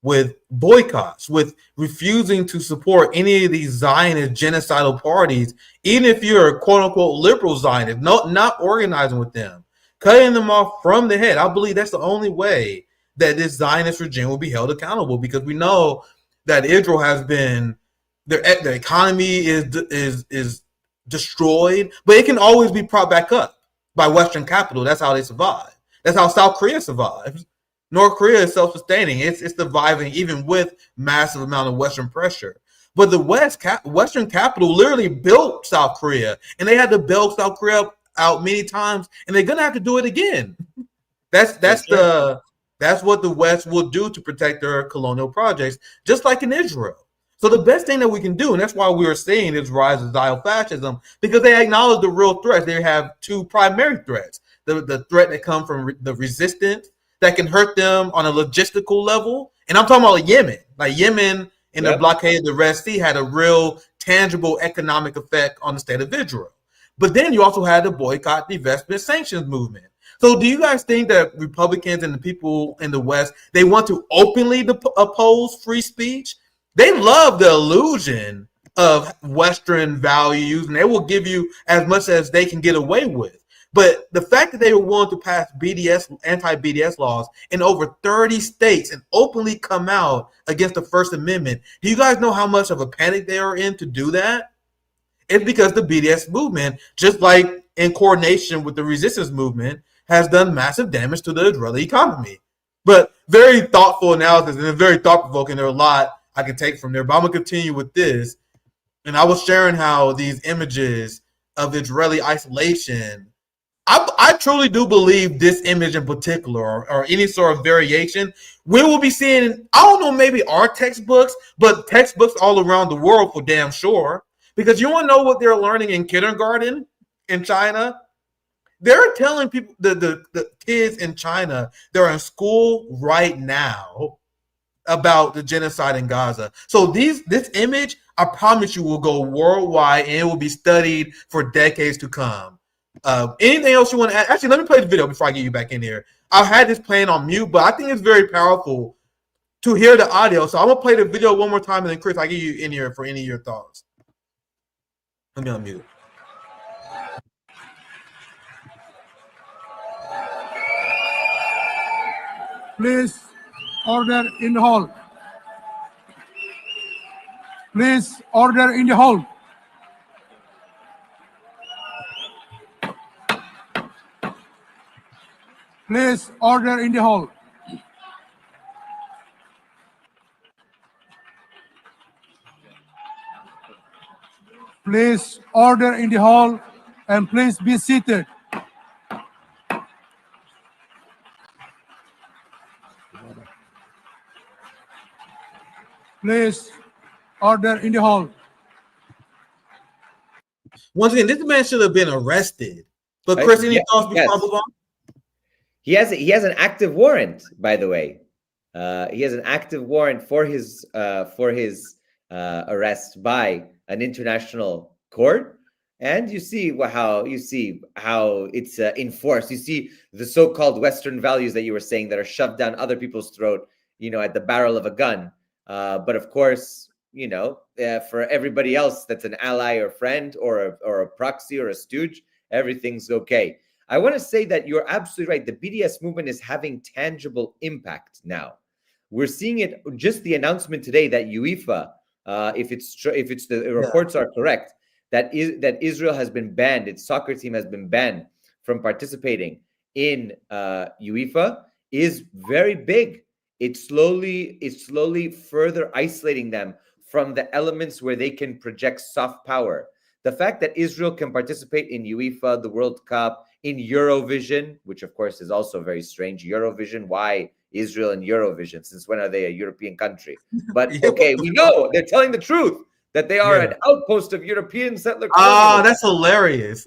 with boycotts, with refusing to support any of these Zionist genocidal parties, even if you're a quote unquote liberal Zionist, not organizing with them, cutting them off from the head. I believe that's the only way that this Zionist regime will be held accountable, because we know that Israel has been, their economy is destroyed, but it can always be propped back up by Western capital. That's how they survive. That's how South Korea survives. North Korea is self-sustaining. It's surviving even with massive amount of Western pressure. But the Western capital literally built South Korea, and they had to bail South Korea out many times, and they're gonna have to do it again. That's what the West will do to protect their colonial projects, just like in Israel. So the best thing that we can do, and that's why we are seeing this rise of Zionist fascism, because they acknowledge the real threats. They have two primary threats: the threat that comes from the resistance that can hurt them on a logistical level. And I'm talking about Yemen. Like Yemen in the blockade of the Red Sea had a real tangible economic effect on the state of Israel. But then you also had the boycott, divestment, sanctions movement. So do you guys think that Republicans and the people in the West, they want to openly oppose free speech? They love the illusion of Western values, and they will give you as much as they can get away with. But the fact that they were willing to pass anti-BDS laws in over 30 states and openly come out against the First Amendment, do you guys know how much of a panic they are in to do that? It's because the BDS movement, just like in coordination with the resistance movement, has done massive damage to the Israeli economy. But very thoughtful analysis and very thought-provoking. There are a lot I can take from there, but I'm going to continue with this. And I was sharing how these images of Israeli isolation, I truly do believe this image in particular, or any sort of variation, we will be seeing, I don't know, maybe our textbooks, but textbooks all around the world for damn sure. Because you want to know what they're learning in kindergarten in China? They're telling people, the kids in China, they're in school right now about the genocide in Gaza. So this image, I promise you, will go worldwide and it will be studied for decades to come. Anything else you want to add? Actually, let me play the video before I get you back in here. I had this playing on mute, but I think it's very powerful to hear the audio. So I'm going to play the video one more time, and then Chris, I'll get you in here for any of your thoughts. Let me unmute. Please order in the hall. Please order in the hall. Please order in the hall. Please order in the hall, and please be seated. Please order in the hall. Once again, this man should have been arrested. But Chris, any thoughts before I move on? He has an active warrant, by the way. He has an active warrant for his arrest by an international court, and you see how it's enforced. You see the so-called Western values that you were saying that are shoved down other people's throat, at the barrel of a gun. But of course, for everybody else that's an ally or friend or a proxy or a stooge, everything's okay. I want to say that you're absolutely right. The BDS movement is having tangible impact now. We're seeing it. Just the announcement today that UEFA, if the reports are correct, that Israel has been banned. Its soccer team has been banned from participating in UEFA is very big. It's slowly further isolating them from the elements where they can project soft power. The fact that Israel can participate in UEFA, the World Cup, in Eurovision, which of course is also very strange. Eurovision, why Israel and Eurovision? Since when are they a European country? But okay, we know they're telling the truth that they are an outpost of European settler. That's hilarious.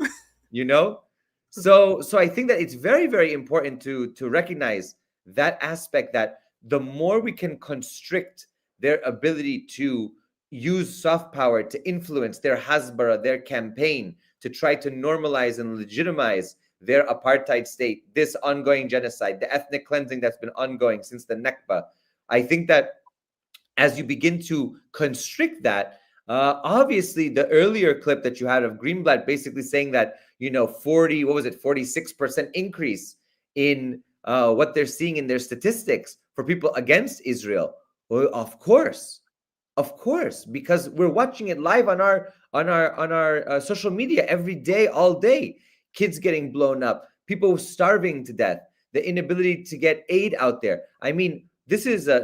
So I think that it's very, very important to recognize that aspect, that the more we can constrict their ability to use soft power to influence their Hasbara, their campaign, to try to normalize and legitimize their apartheid state, this ongoing genocide, the ethnic cleansing that's been ongoing since the Nakba. I think that as you begin to constrict that, obviously the earlier clip that you had of Greenblatt basically saying that, 46% increase in what they're seeing in their statistics for people against Israel. Well, of course, because we're watching it live on our social media every day, all day. Kids getting blown up, people starving to death, the inability to get aid out there. I mean, this is a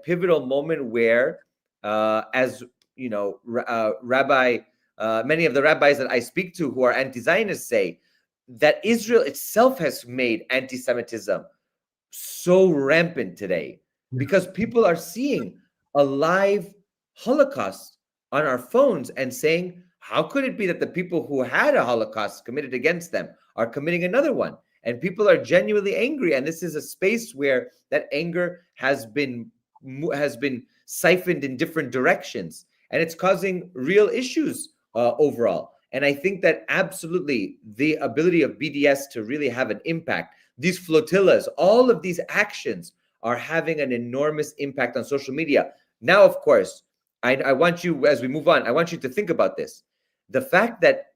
pivotal moment where, as you know, many of the rabbis that I speak to who are anti-Zionists say that Israel itself has made anti-Semitism so rampant today because people are seeing a live Holocaust on our phones and saying, how could it be that the people who had a Holocaust committed against them are committing another one. And people are genuinely angry. And this is a space where that anger has been siphoned in different directions. And it's causing real issues overall. And I think that absolutely the ability of BDS to really have an impact, these flotillas, all of these actions are having an enormous impact on social media. Now, of course, I want you, as we move on, I want you to think about this. The fact that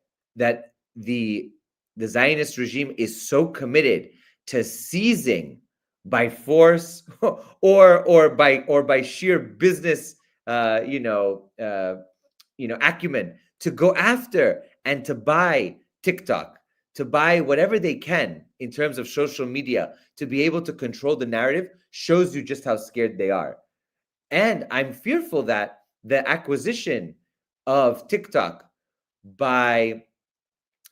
the Zionist regime is so committed to seizing by force or by sheer business acumen to go after and to buy TikTok, to buy whatever they can in terms of social media, to be able to control the narrative, shows you just how scared they are. And I'm fearful that the acquisition of TikTok by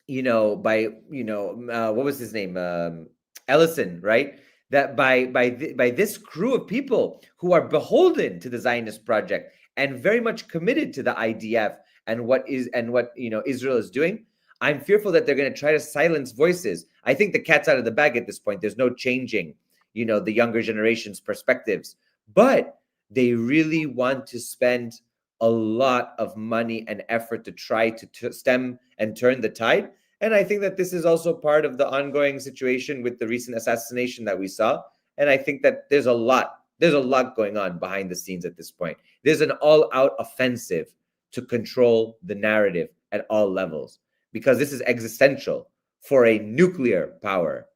what was his name? Ellison, right? That by this crew of people who are beholden to the Zionist project and very much committed to the IDF and what Israel is doing, I'm fearful that they're going to try to silence voices. I think the cat's out of the bag at this point. There's no changing, the younger generation's perspectives, but they really want to spend a lot of money and effort to try to stem and turn the tide. And I think that this is also part of the ongoing situation with the recent assassination that we saw. And I think that there's a lot going on behind the scenes at this point. There's an all-out offensive to control the narrative at all levels, because this is existential for a nuclear power,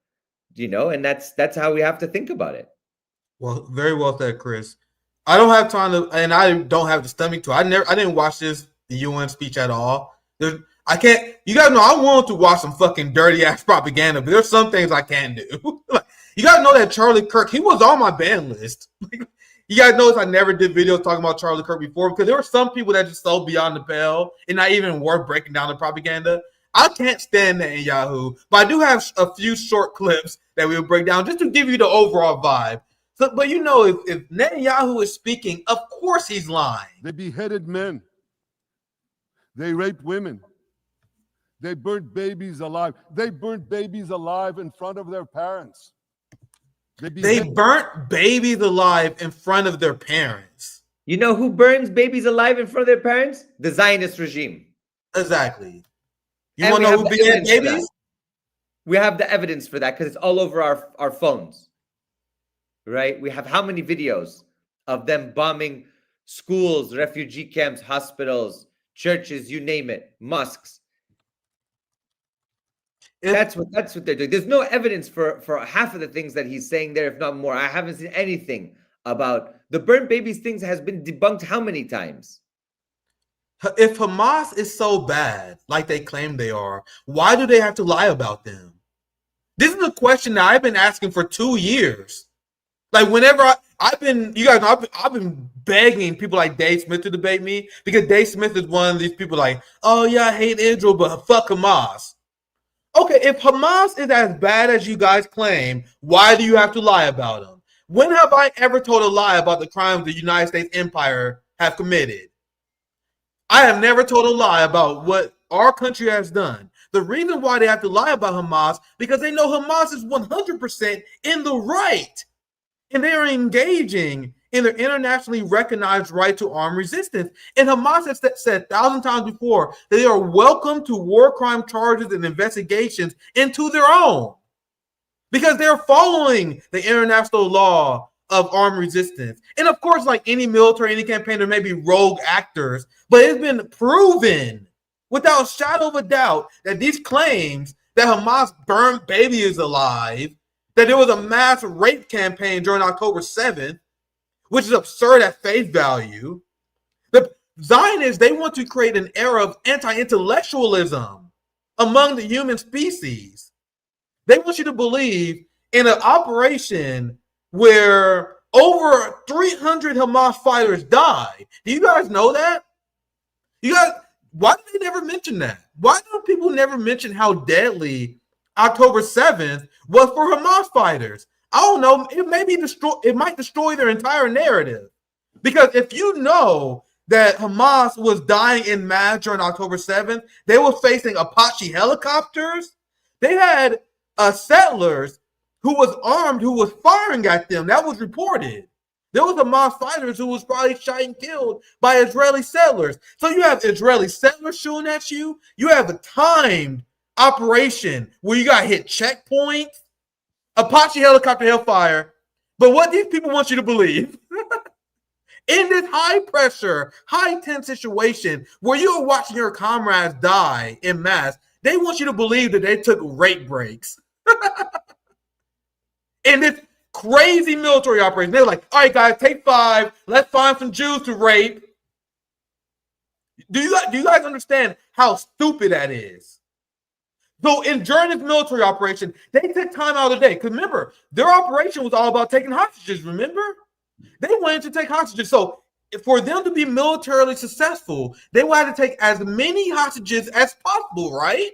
and that's how we have to think about it. Well, very well said, Chris. I don't have time to, and I don't have the stomach to. I didn't watch the UN speech at all. I can't. You guys know I want to watch some fucking dirty ass propaganda, but there's some things I can't do. You guys know that Charlie Kirk, he was on my ban list. You guys notice I never did videos talking about Charlie Kirk before, because there were some people that just so beyond the pale and not even worth breaking down the propaganda. I can't stand that in Yahoo, but I do have a few short clips that we'll break down just to give you the overall vibe. So, but if Netanyahu is speaking, of course he's lying. They beheaded men. They raped women. They burnt babies alive. They burnt babies alive in front of their parents. They burnt babies alive in front of their parents. You know who burns babies alive in front of their parents? The Zionist regime. Exactly. You want to know who beheaded babies? We have the evidence for that because it's all over our phones. Right? We have how many videos of them bombing schools, refugee camps, hospitals, churches, you name it, mosques. That's what they're doing. There's no evidence for half of the things that he's saying there, if not more. I haven't seen anything about the burnt babies things. Has been debunked how many times? If Hamas is so bad, like they claim they are, why do they have to lie about them? This is a question that I've been asking for 2 years. Like whenever I've been begging people like Dave Smith to debate me, because Dave Smith is one of these people like, oh yeah, I hate Israel, but fuck Hamas. Okay, if Hamas is as bad as you guys claim, why do you have to lie about them? When have I ever told a lie about the crimes the United States empire have committed? I have never told a lie about what our country has done. The reason why they have to lie about Hamas, because they know Hamas is 100% in the right. And they are engaging in their internationally recognized right to armed resistance. And Hamas has said 1,000 times before that they are welcome to war crime charges and investigations into their own, because they're following the international law of armed resistance. And of course, like any military, any campaign, there may be rogue actors, but it's been proven without a shadow of a doubt that these claims that Hamas burned babies alive, that there was a mass rape campaign during October 7th, which is absurd at face value. The Zionists, they want to create an era of anti-intellectualism among the human species. They want you to believe in an operation where over 300 Hamas fighters died. Do you guys know that? Why do they never mention that? Why do people never mention how deadly October 7th was for Hamas fighters? I don't know. It might destroy their entire narrative. Because if you know that Hamas was dying in mass during October 7th, they were facing Apache helicopters. They had settlers who was armed, who was firing at them. That was reported. There was a Hamas fighters who was probably shot and killed by Israeli settlers. So you have Israeli settlers shooting at you. You have a timed operation where you got hit checkpoints, Apache helicopter hellfire. But what these people want you to believe, in this high pressure, high tense situation where you're watching your comrades die en masse, they want you to believe that they took rape breaks. In this crazy military operation, they're like, all right, guys, take 5. Let's find some Jews to rape. Do you guys understand how stupid that is? So during this military operation, they took time out of the day. Because remember, their operation was all about taking hostages, remember? They wanted to take hostages. So for them to be militarily successful, they wanted to take as many hostages as possible, right?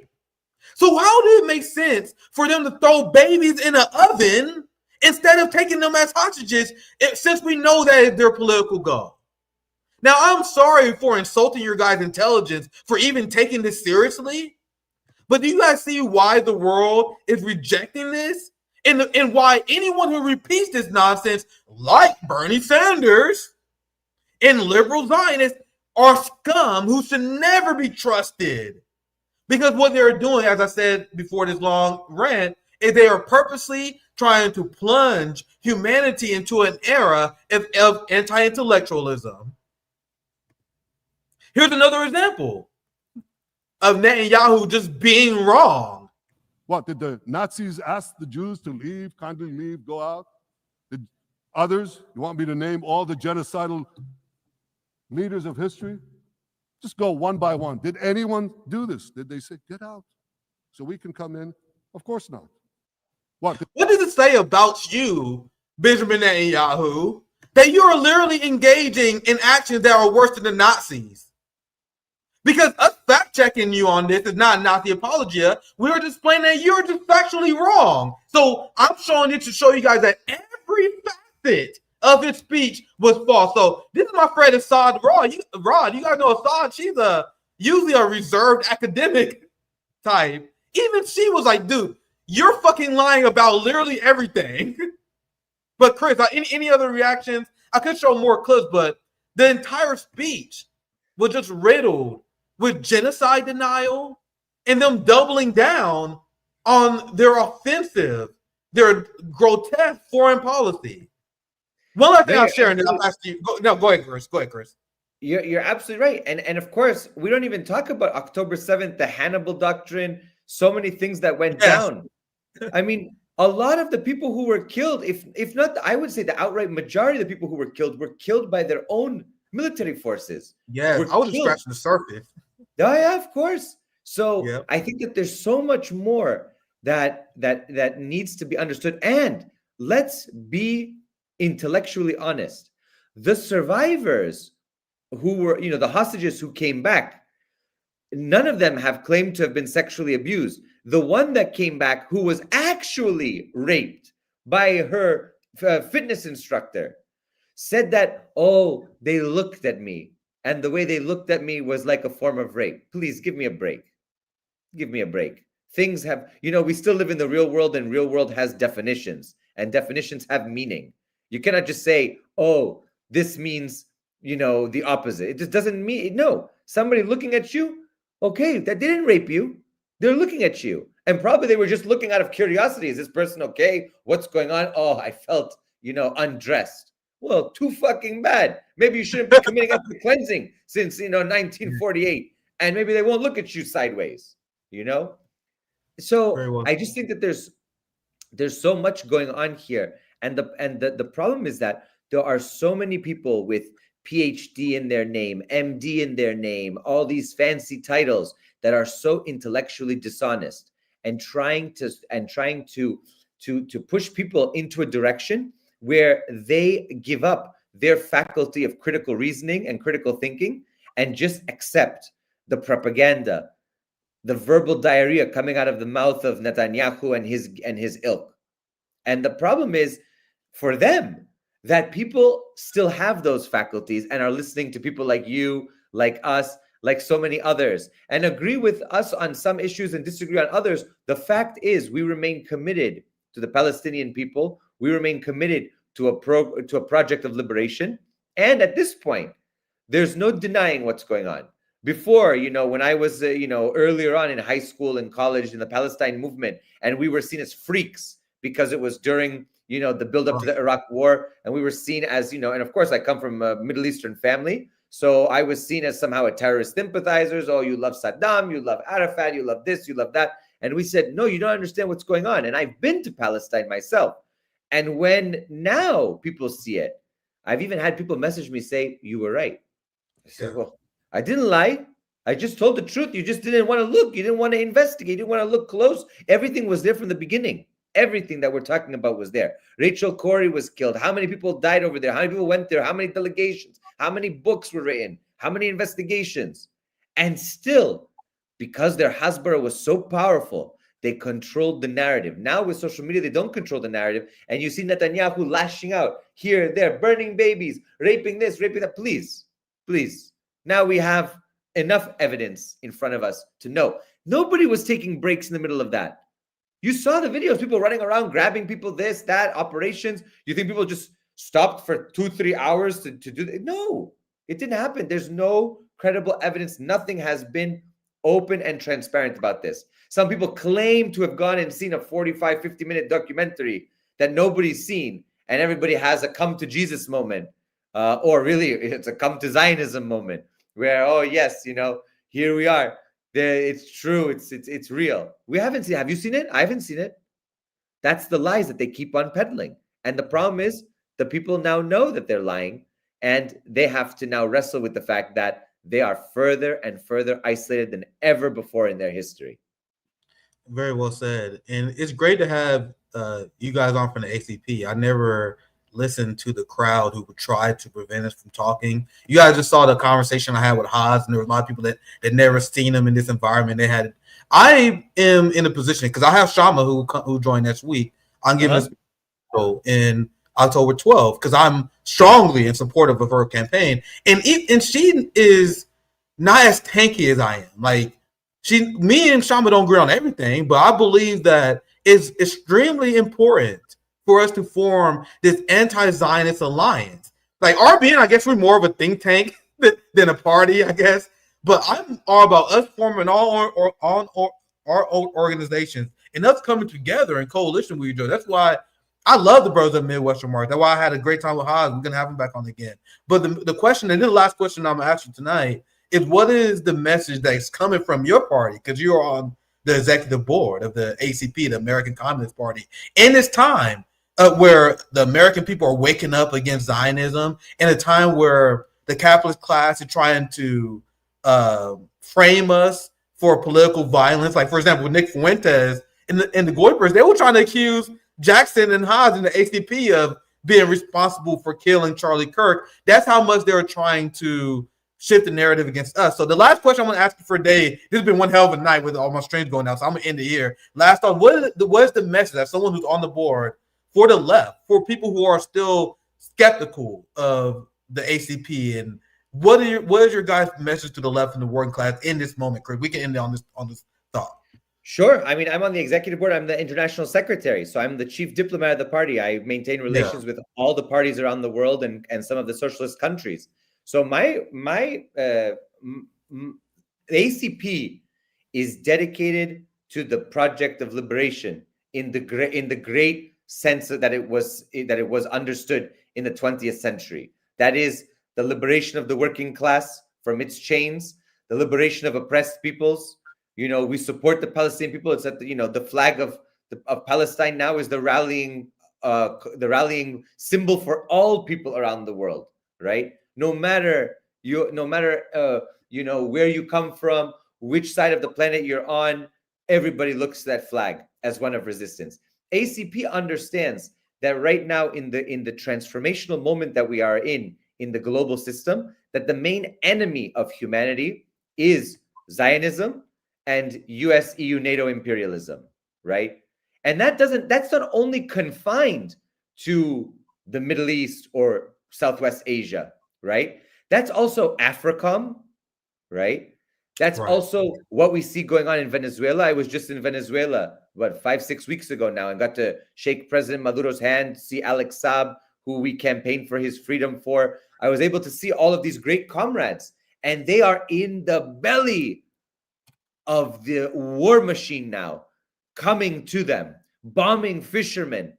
So how did it make sense for them to throw babies in an oven instead of taking them as hostages, since we know that is their political goal? Now, I'm sorry for insulting your guys' intelligence for even taking this seriously, but do you guys see why the world is rejecting this? And why anyone who repeats this nonsense, like Bernie Sanders and liberal Zionists, are scum who should never be trusted? Because what they're doing, as I said before this long rant, is they are purposely trying to plunge humanity into an era of anti-intellectualism. Here's another example of Netanyahu just being wrong. What, did the Nazis ask the Jews to leave, kindly leave, go out? Did others, you want me to name all the genocidal leaders of history? Just go one by one. Did anyone do this? Did they say, get out so we can come in? Of course not. What does it say about you, Benjamin Netanyahu, that you are literally engaging in actions that are worse than the Nazis? Because us fact-checking you on this is not Nazi apologia. We were just explaining that you're just factually wrong. So I'm showing it to show you guys that every facet of his speech was false. So this is my friend Assad Rod. You guys know Assad. She's usually a reserved academic type. Even she was like, dude, you're fucking lying about literally everything. But Chris, any other reactions? I could show more clips, but the entire speech was just riddled with genocide denial and them doubling down on their offensive, their grotesque foreign policy. One last thing I'll share, and then I'll ask you. Go ahead, Chris. Go ahead, Chris. You're absolutely right. And of course, we don't even talk about October 7th, the Hannibal Doctrine, so many things that went down. I mean, a lot of the people who were killed, if not, I would say the outright majority of the people who were killed by their own military forces. Yeah, I was just scratching the surface. Yeah, of course. So I think that there's so much more that needs to be understood. And let's be intellectually honest. The survivors who were, the hostages who came back, none of them have claimed to have been sexually abused. The one that came back who was actually raped by her fitness instructor said that, oh, they looked at me. And the way they looked at me was like a form of rape. Please give me a break. Give me a break. Things have, we still live in the real world, and real world has definitions, and definitions have meaning. You cannot just say, oh, this means, the opposite. It just doesn't mean, no. Somebody looking at you, okay, that didn't rape you. They're looking at you. And probably they were just looking out of curiosity. Is this person okay? What's going on? Oh, I felt, undressed. Well, too fucking bad. Maybe you shouldn't be committing ethnic cleansing since, 1948. And maybe they won't look at you sideways, So I just think that there's so much going on here. And the problem is that there are so many people with PhD in their name, MD in their name, all these fancy titles that are so intellectually dishonest and trying to push people into a direction where they give up their faculty of critical reasoning and critical thinking and just accept the propaganda, the verbal diarrhea coming out of the mouth of Netanyahu and his ilk. And the problem is for them that people still have those faculties and are listening to people like you, like us, like so many others, and agree with us on some issues and disagree on others, the fact is we remain committed to the Palestinian people. We remain committed to a project of liberation. And at this point, there's no denying what's going on. Before, when I was, earlier on in high school and college in the Palestine movement, and we were seen as freaks because it was during, the buildup to the Iraq war, and we were seen as, and of course I come from a Middle Eastern family, so I was seen as somehow a terrorist sympathizers. Oh, you love Saddam, you love Arafat, you love this, you love that. And we said, no, you don't understand what's going on. And I've been to Palestine myself. And when now people see it, I've even had people message me say, you were right. I said, well, I didn't lie. I just told the truth. You just didn't want to look. You didn't want to investigate. You didn't want to look close. Everything was there from the beginning. Everything that we're talking about was there. Rachel Corrie was killed. How many people died over there? How many people went there? How many delegations? How many books were written? How many investigations? And still, because their Hasbara was so powerful, they controlled the narrative. Now with social media, they don't control the narrative. And you see Netanyahu lashing out here, there, burning babies, raping this, raping that. Please, please. Now we have enough evidence in front of us to know. Nobody was taking breaks in the middle of that. You saw the videos, people running around, grabbing people, this, that, operations. You think people just stopped for 2-3 hours to do that? No, it didn't happen. There's no credible evidence. Nothing has been open and transparent about this. Some people claim to have gone and seen a 45, 50-minute documentary that nobody's seen, and everybody has a come to Jesus moment, or really it's a come to Zionism moment, where, oh yes, here we are. It's true. It's real. We haven't seen. Have you seen it? I haven't seen it. That's the lies that they keep on peddling. And the problem is the people now know that they're lying, and they have to now wrestle with the fact that they are further and further isolated than ever before in their history. Very well said. And it's great to have you guys on from the ACP. I never listened to the crowd who would try to prevent us from talking. You guys just saw the conversation I had with Haas, and there were a lot of people that never seen him in this environment. I am in a position because I have Shama who joined next week. I'm giving us in October 12th because I'm strongly in support of her campaign, and she is not as tanky as I am. Like me and Shama don't agree on everything, but I believe that it's extremely important for us to form this anti-Zionist alliance. Like RBN, I guess we're more of a think tank than a party, I guess. But I'm all about us forming our own organizations and us coming together in coalition with each other. That's why I love the Brothers of Midwestern March. That's why I had a great time with Haas. We're gonna have him back on again. But the question, and then the last question I'm gonna ask you tonight is, what is the message that's coming from your party? Because you're on the executive board of the ACP, the American Communist Party, in this time where the American people are waking up against Zionism, in a time where the capitalist class is trying to frame us for political violence. Like, for example, with Nick Fuentes and the Goipers, they were trying to accuse Jackson and Haas and the ACP of being responsible for killing Charlie Kirk. That's how much they're trying to shift the narrative against us. So the last question I want to ask you for a day, this has been one hell of a night with all my streams going out, so I'm going to end it here. Last thought, what is the message as someone who's on the board for the left, for people who are still skeptical of the ACP, and what is your guys' message to the left and the working class in this moment, Chris? We can end it on this thought. Sure. I mean, I'm on the executive board. I'm the international secretary. So I'm the chief diplomat of the party. I maintain relations with all the parties around the world and some of the socialist countries. So my ACP is dedicated to the project of liberation in the great sense that it was understood in the 20th century. That is the liberation of the working class from its chains, the liberation of oppressed peoples. We support the Palestinian people. It's that the flag of Palestine now is the rallying symbol for all people around the world, right? No matter where you come from, which side of the planet you're on, everybody looks to that flag as one of resistance. ACP understands that right now in the transformational moment that we are in the global system, that the main enemy of humanity is Zionism and US, EU, NATO imperialism, right? And that's not only confined to the Middle East or Southwest Asia, right? That's also AFRICOM, right? That's Right. also what we see going on in Venezuela. I was just in Venezuela, 5-6 weeks ago now, and got to shake President Maduro's hand, see Alex Saab, who we campaigned for his freedom for. I was able to see all of these great comrades, and they are in the belly of the war machine now, coming to them, bombing fishermen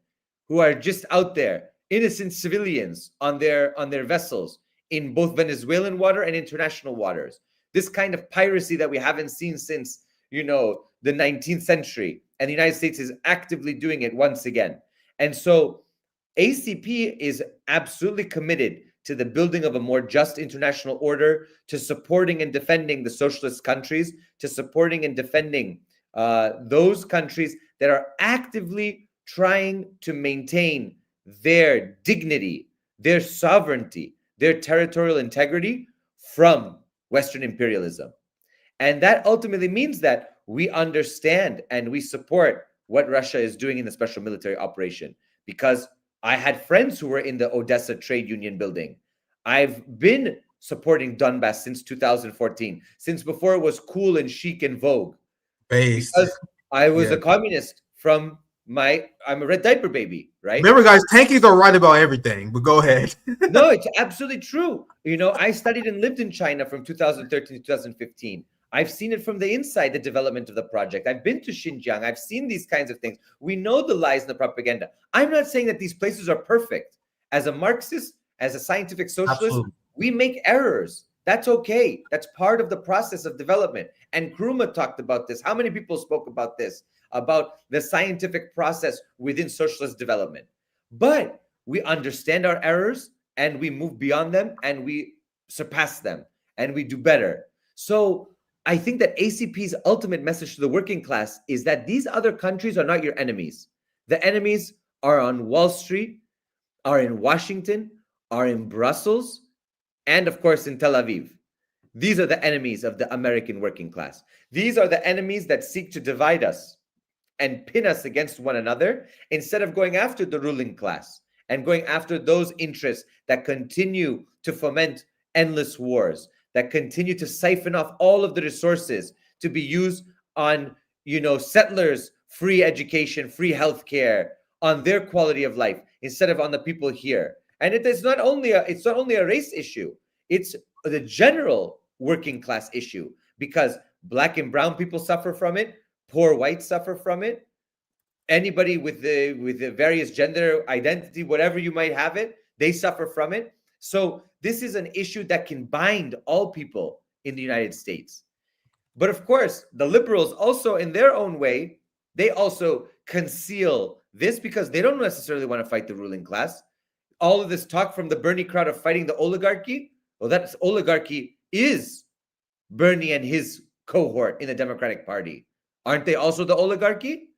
who are just out there, innocent civilians on their vessels in both Venezuelan water and international waters. This kind of piracy that we haven't seen since, the 19th century, and the United States is actively doing it once again. And so ACP is absolutely committed to the building of a more just international order, to supporting and defending the socialist countries, to supporting and defending those countries that are actively trying to maintain their dignity, their sovereignty, their territorial integrity from Western imperialism. And that ultimately means that we understand and we support what Russia is doing in the special military operation, because I had friends who were in the Odessa trade union building. I've been supporting Donbass since 2014, since before it was cool and chic and vogue. Based. Because I was a communist from I'm a red diaper baby, right? Remember, guys, tankies are right about everything, but go ahead. No, it's absolutely true. I studied and lived in China from 2013 to 2015. I've seen it from the inside, the development of the project. I've been to Xinjiang. I've seen these kinds of things. We know the lies and the propaganda. I'm not saying that these places are perfect. As a Marxist, as a scientific socialist, Absolutely. we make errors. That's okay. That's part of the process of development. And Kruma talked about this. How many people spoke about this? About the scientific process within socialist development. But we understand our errors and we move beyond them and we surpass them and we do better. So I think that ACP's ultimate message to the working class is that these other countries are not your enemies. The enemies are on Wall Street, are in Washington, are in Brussels, and of course in Tel Aviv. These are the enemies of the American working class. These are the enemies that seek to divide us and pin us against one another instead of going after the ruling class and going after those interests that continue to foment endless wars, that continue to siphon off all of the resources to be used on, settlers' free education, free healthcare, on their quality of life instead of on the people here. And it's not only a race issue; it's the general working class issue, because Black and brown people suffer from it, poor whites suffer from it, anybody with the various gender identity, whatever you might have it, they suffer from it. So this is an issue that can bind all people in the United States. But of course, the liberals also, in their own way, they also conceal this because they don't necessarily want to fight the ruling class. All of this talk from the Bernie crowd of fighting the oligarchy, well, that oligarchy is Bernie and his cohort in the Democratic Party. Aren't they also the oligarchy?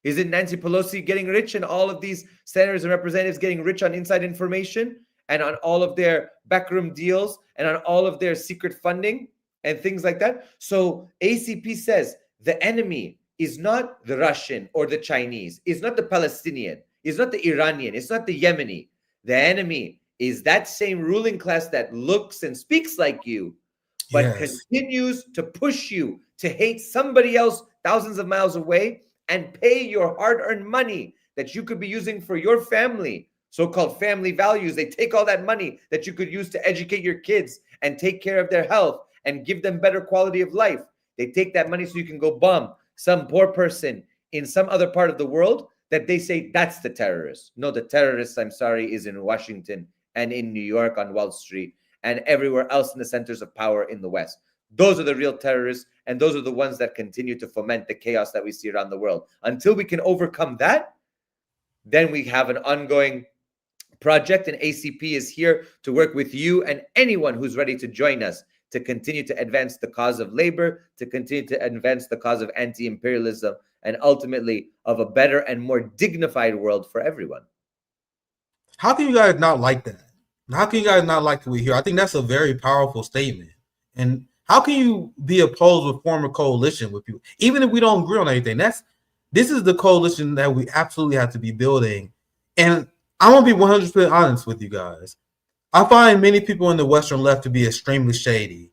Isn't Nancy Pelosi getting rich and all of these senators and representatives getting rich on inside information and on all of their backroom deals and on all of their secret funding and things like that? So ACP says the enemy is not the Russian or the Chinese, is not the Palestinian, is not the Iranian, it's not the Yemeni. The enemy is that same ruling class that looks and speaks like you, but continues to push you to hate somebody else thousands of miles away and pay your hard-earned money that you could be using for your family, so-called family values. They take all that money that you could use to educate your kids and take care of their health and give them better quality of life. They take that money so you can go bomb some poor person in some other part of the world that they say that's the terrorist. No, the terrorist, I'm sorry, is in Washington and in New York on Wall Street and everywhere else in the centers of power in the West. Those are the real terrorists, and those are the ones that continue to foment the chaos that we see around the world. Until we can overcome that, then we have an ongoing project, and ACP is here to work with you and anyone who's ready to join us to continue to advance the cause of labor, to continue to advance the cause of anti-imperialism, and ultimately of a better and more dignified world for everyone. How can you guys not like that? How can you guys not like what we hear? I think that's a very powerful statement. And how can you be opposed with form a coalition with people, even if we don't agree on anything? This is the coalition that we absolutely have to be building. And I want to be 100% honest with you guys. I find many people in the Western left to be extremely shady.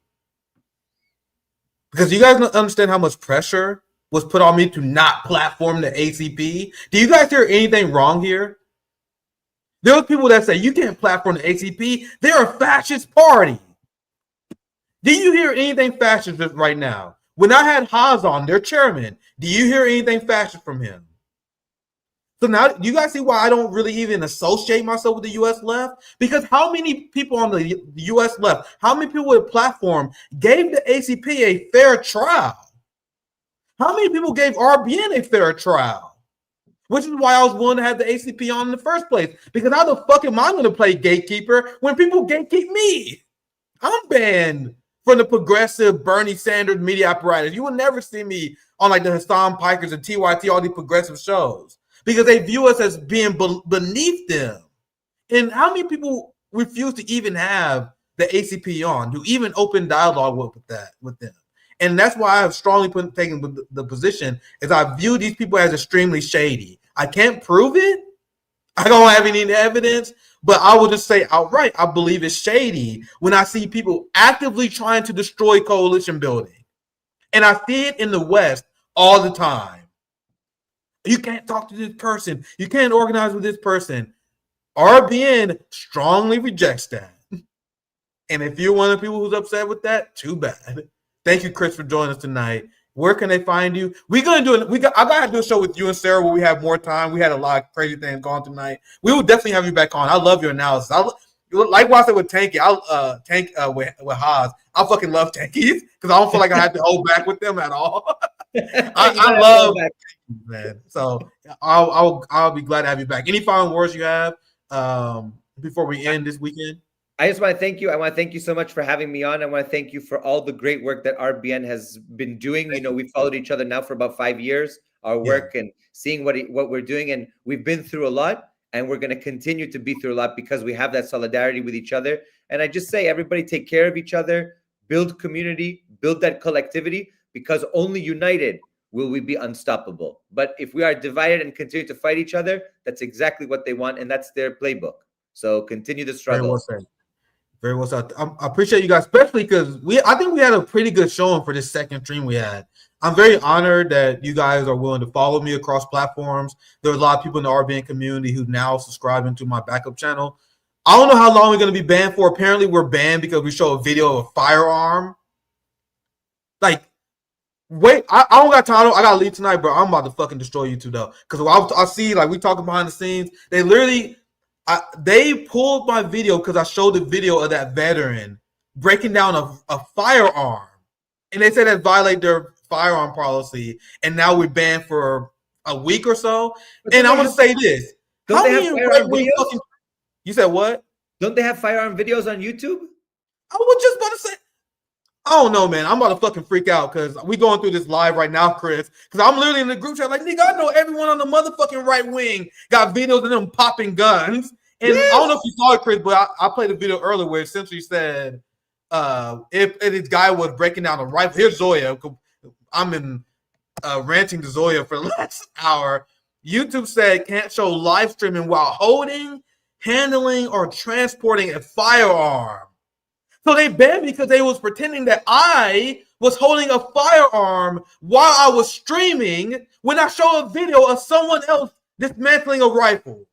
Because you guys don't understand how much pressure was put on me to not platform the ACP. Do you guys hear anything wrong here? There are people that say you can't platform the ACP. They're a fascist party. Do you hear anything fascist right now? When I had Haas on, their chairman, do you hear anything fascist from him? So now you guys see why I don't really even associate myself with the U.S. left? Because how many people on the U.S. left, how many people with a platform gave the ACP a fair trial? How many people gave RBN a fair trial? Which is why I was willing to have the ACP on in the first place. Because how the fuck am I going to play gatekeeper when people gatekeep me? I'm banned from the progressive Bernie Sanders media apparatus. You will never see me on like the Hassan Pikers and TYT, all these progressive shows, because they view us as being beneath them. And how many people refuse to even have the ACP on, to even open dialogue with them? And that's why I have strongly taken the position is I view these people as extremely shady. I can't prove it. I don't have any evidence, but I will just say outright, I believe it's shady when I see people actively trying to destroy coalition building. And I see it in the West all the time. You can't talk to this person. You can't organize with this person. RBN strongly rejects that. And if you're one of the people who's upset with that, too bad. Thank you, Chris, for joining us tonight. Where can they find you? We're gonna do it. I gotta do a show with you and Sarah where we have more time. We had a lot of crazy things going tonight. We will definitely have you back on. I love your analysis. Like what I said with Tanky, I'll tank with Haas. I fucking love tankies because I don't feel like I have to hold back with them at all. I love tankies, man. So I'll be glad to have you back. Any final words you have before we end this weekend? I just want to thank you. I want to thank you so much for having me on. I want to thank you for all the great work that RBN has been doing. You know, we followed each other now for about 5 years, our work and seeing what we're doing. And we've been through a lot, and we're going to continue to be through a lot because we have that solidarity with each other. And I just say, everybody take care of each other, build community, build that collectivity, because only united will we be unstoppable. But if we are divided and continue to fight each other, that's exactly what they want. And that's their playbook. So continue the struggle. Very well said. Very well said. I appreciate you guys, especially because I think we had a pretty good showing for this second stream we had. I'm very honored that you guys are willing to follow me across platforms. There's a lot of people in the RBN community who now subscribe into my backup channel. I don't know how long we're going to be banned for. Apparently, we're banned because we show a video of a firearm. Like, wait, I don't got time. I got to leave tonight, bro. I'm about to fucking destroy you two, though. Because I see, like, we talking behind the scenes. They literally... they pulled my video because I showed the video of that veteran breaking down a firearm, and they said that violate their firearm policy, and now we're banned for a week or so. And I'm gonna say this: Don't they have firearm videos? You said what? Don't they have firearm videos on YouTube? I was just about to say. I don't know, man. I'm about to fucking freak out because we going through this live right now, Chris. Because I'm literally in the group chat like, nigga, I know everyone on the motherfucking right wing got videos of them popping guns. And I don't know if you saw it, Chris, but I played a video earlier where it essentially said if this guy was breaking down a rifle. Here's Zoya. I'm in ranting to Zoya for the last hour. YouTube said can't show live streaming while holding, handling, or transporting a firearm. So they banned me because they was pretending that I was holding a firearm while I was streaming when I show a video of someone else dismantling a rifle.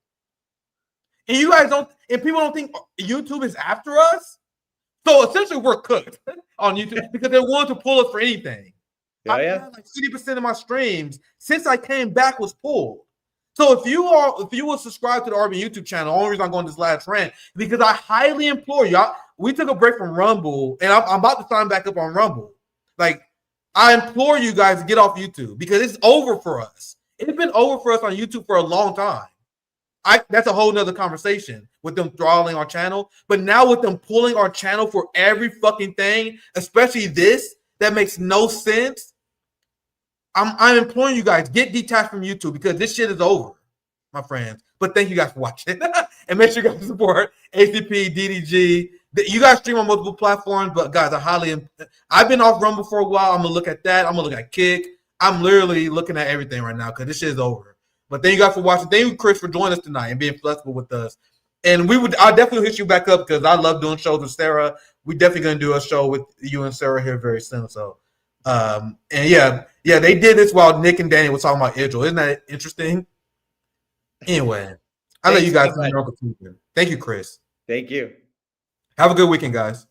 And you guys don't, and people don't think YouTube is after us. So essentially we're cooked on YouTube because they're willing to pull us for anything. I had like 50% of my streams since I came back was pulled. So if you will subscribe to the RBN YouTube channel, the only reason I'm going this last rant is because I highly implore you. We took a break from Rumble, and I'm about to sign back up on Rumble. Like, I implore you guys to get off YouTube because it's over for us. It's been over for us on YouTube for a long time. That's a whole nother conversation with them throttling our channel. But now with them pulling our channel for every fucking thing, especially this, that makes no sense. I'm imploring you guys, get detached from YouTube because this shit is over, my friends. But thank you guys for watching. And make sure you guys support ACP, DDG. You guys stream on multiple platforms, but guys, I've been off Rumble for a while. I'm going to look at that. I'm going to look at Kick. I'm literally looking at everything right now because this shit is over. But thank you guys for watching. Thank you, Chris, for joining us tonight and being flexible with us. And I'll definitely hit you back up because I love doing shows with Sarah. We're definitely going to do a show with you and Sarah here very soon. So And yeah, they did this while Nick and Danny were talking about Israel. Isn't that interesting? Anyway, I let you guys know. Thank you, Chris. Thank you. Have a good weekend, guys.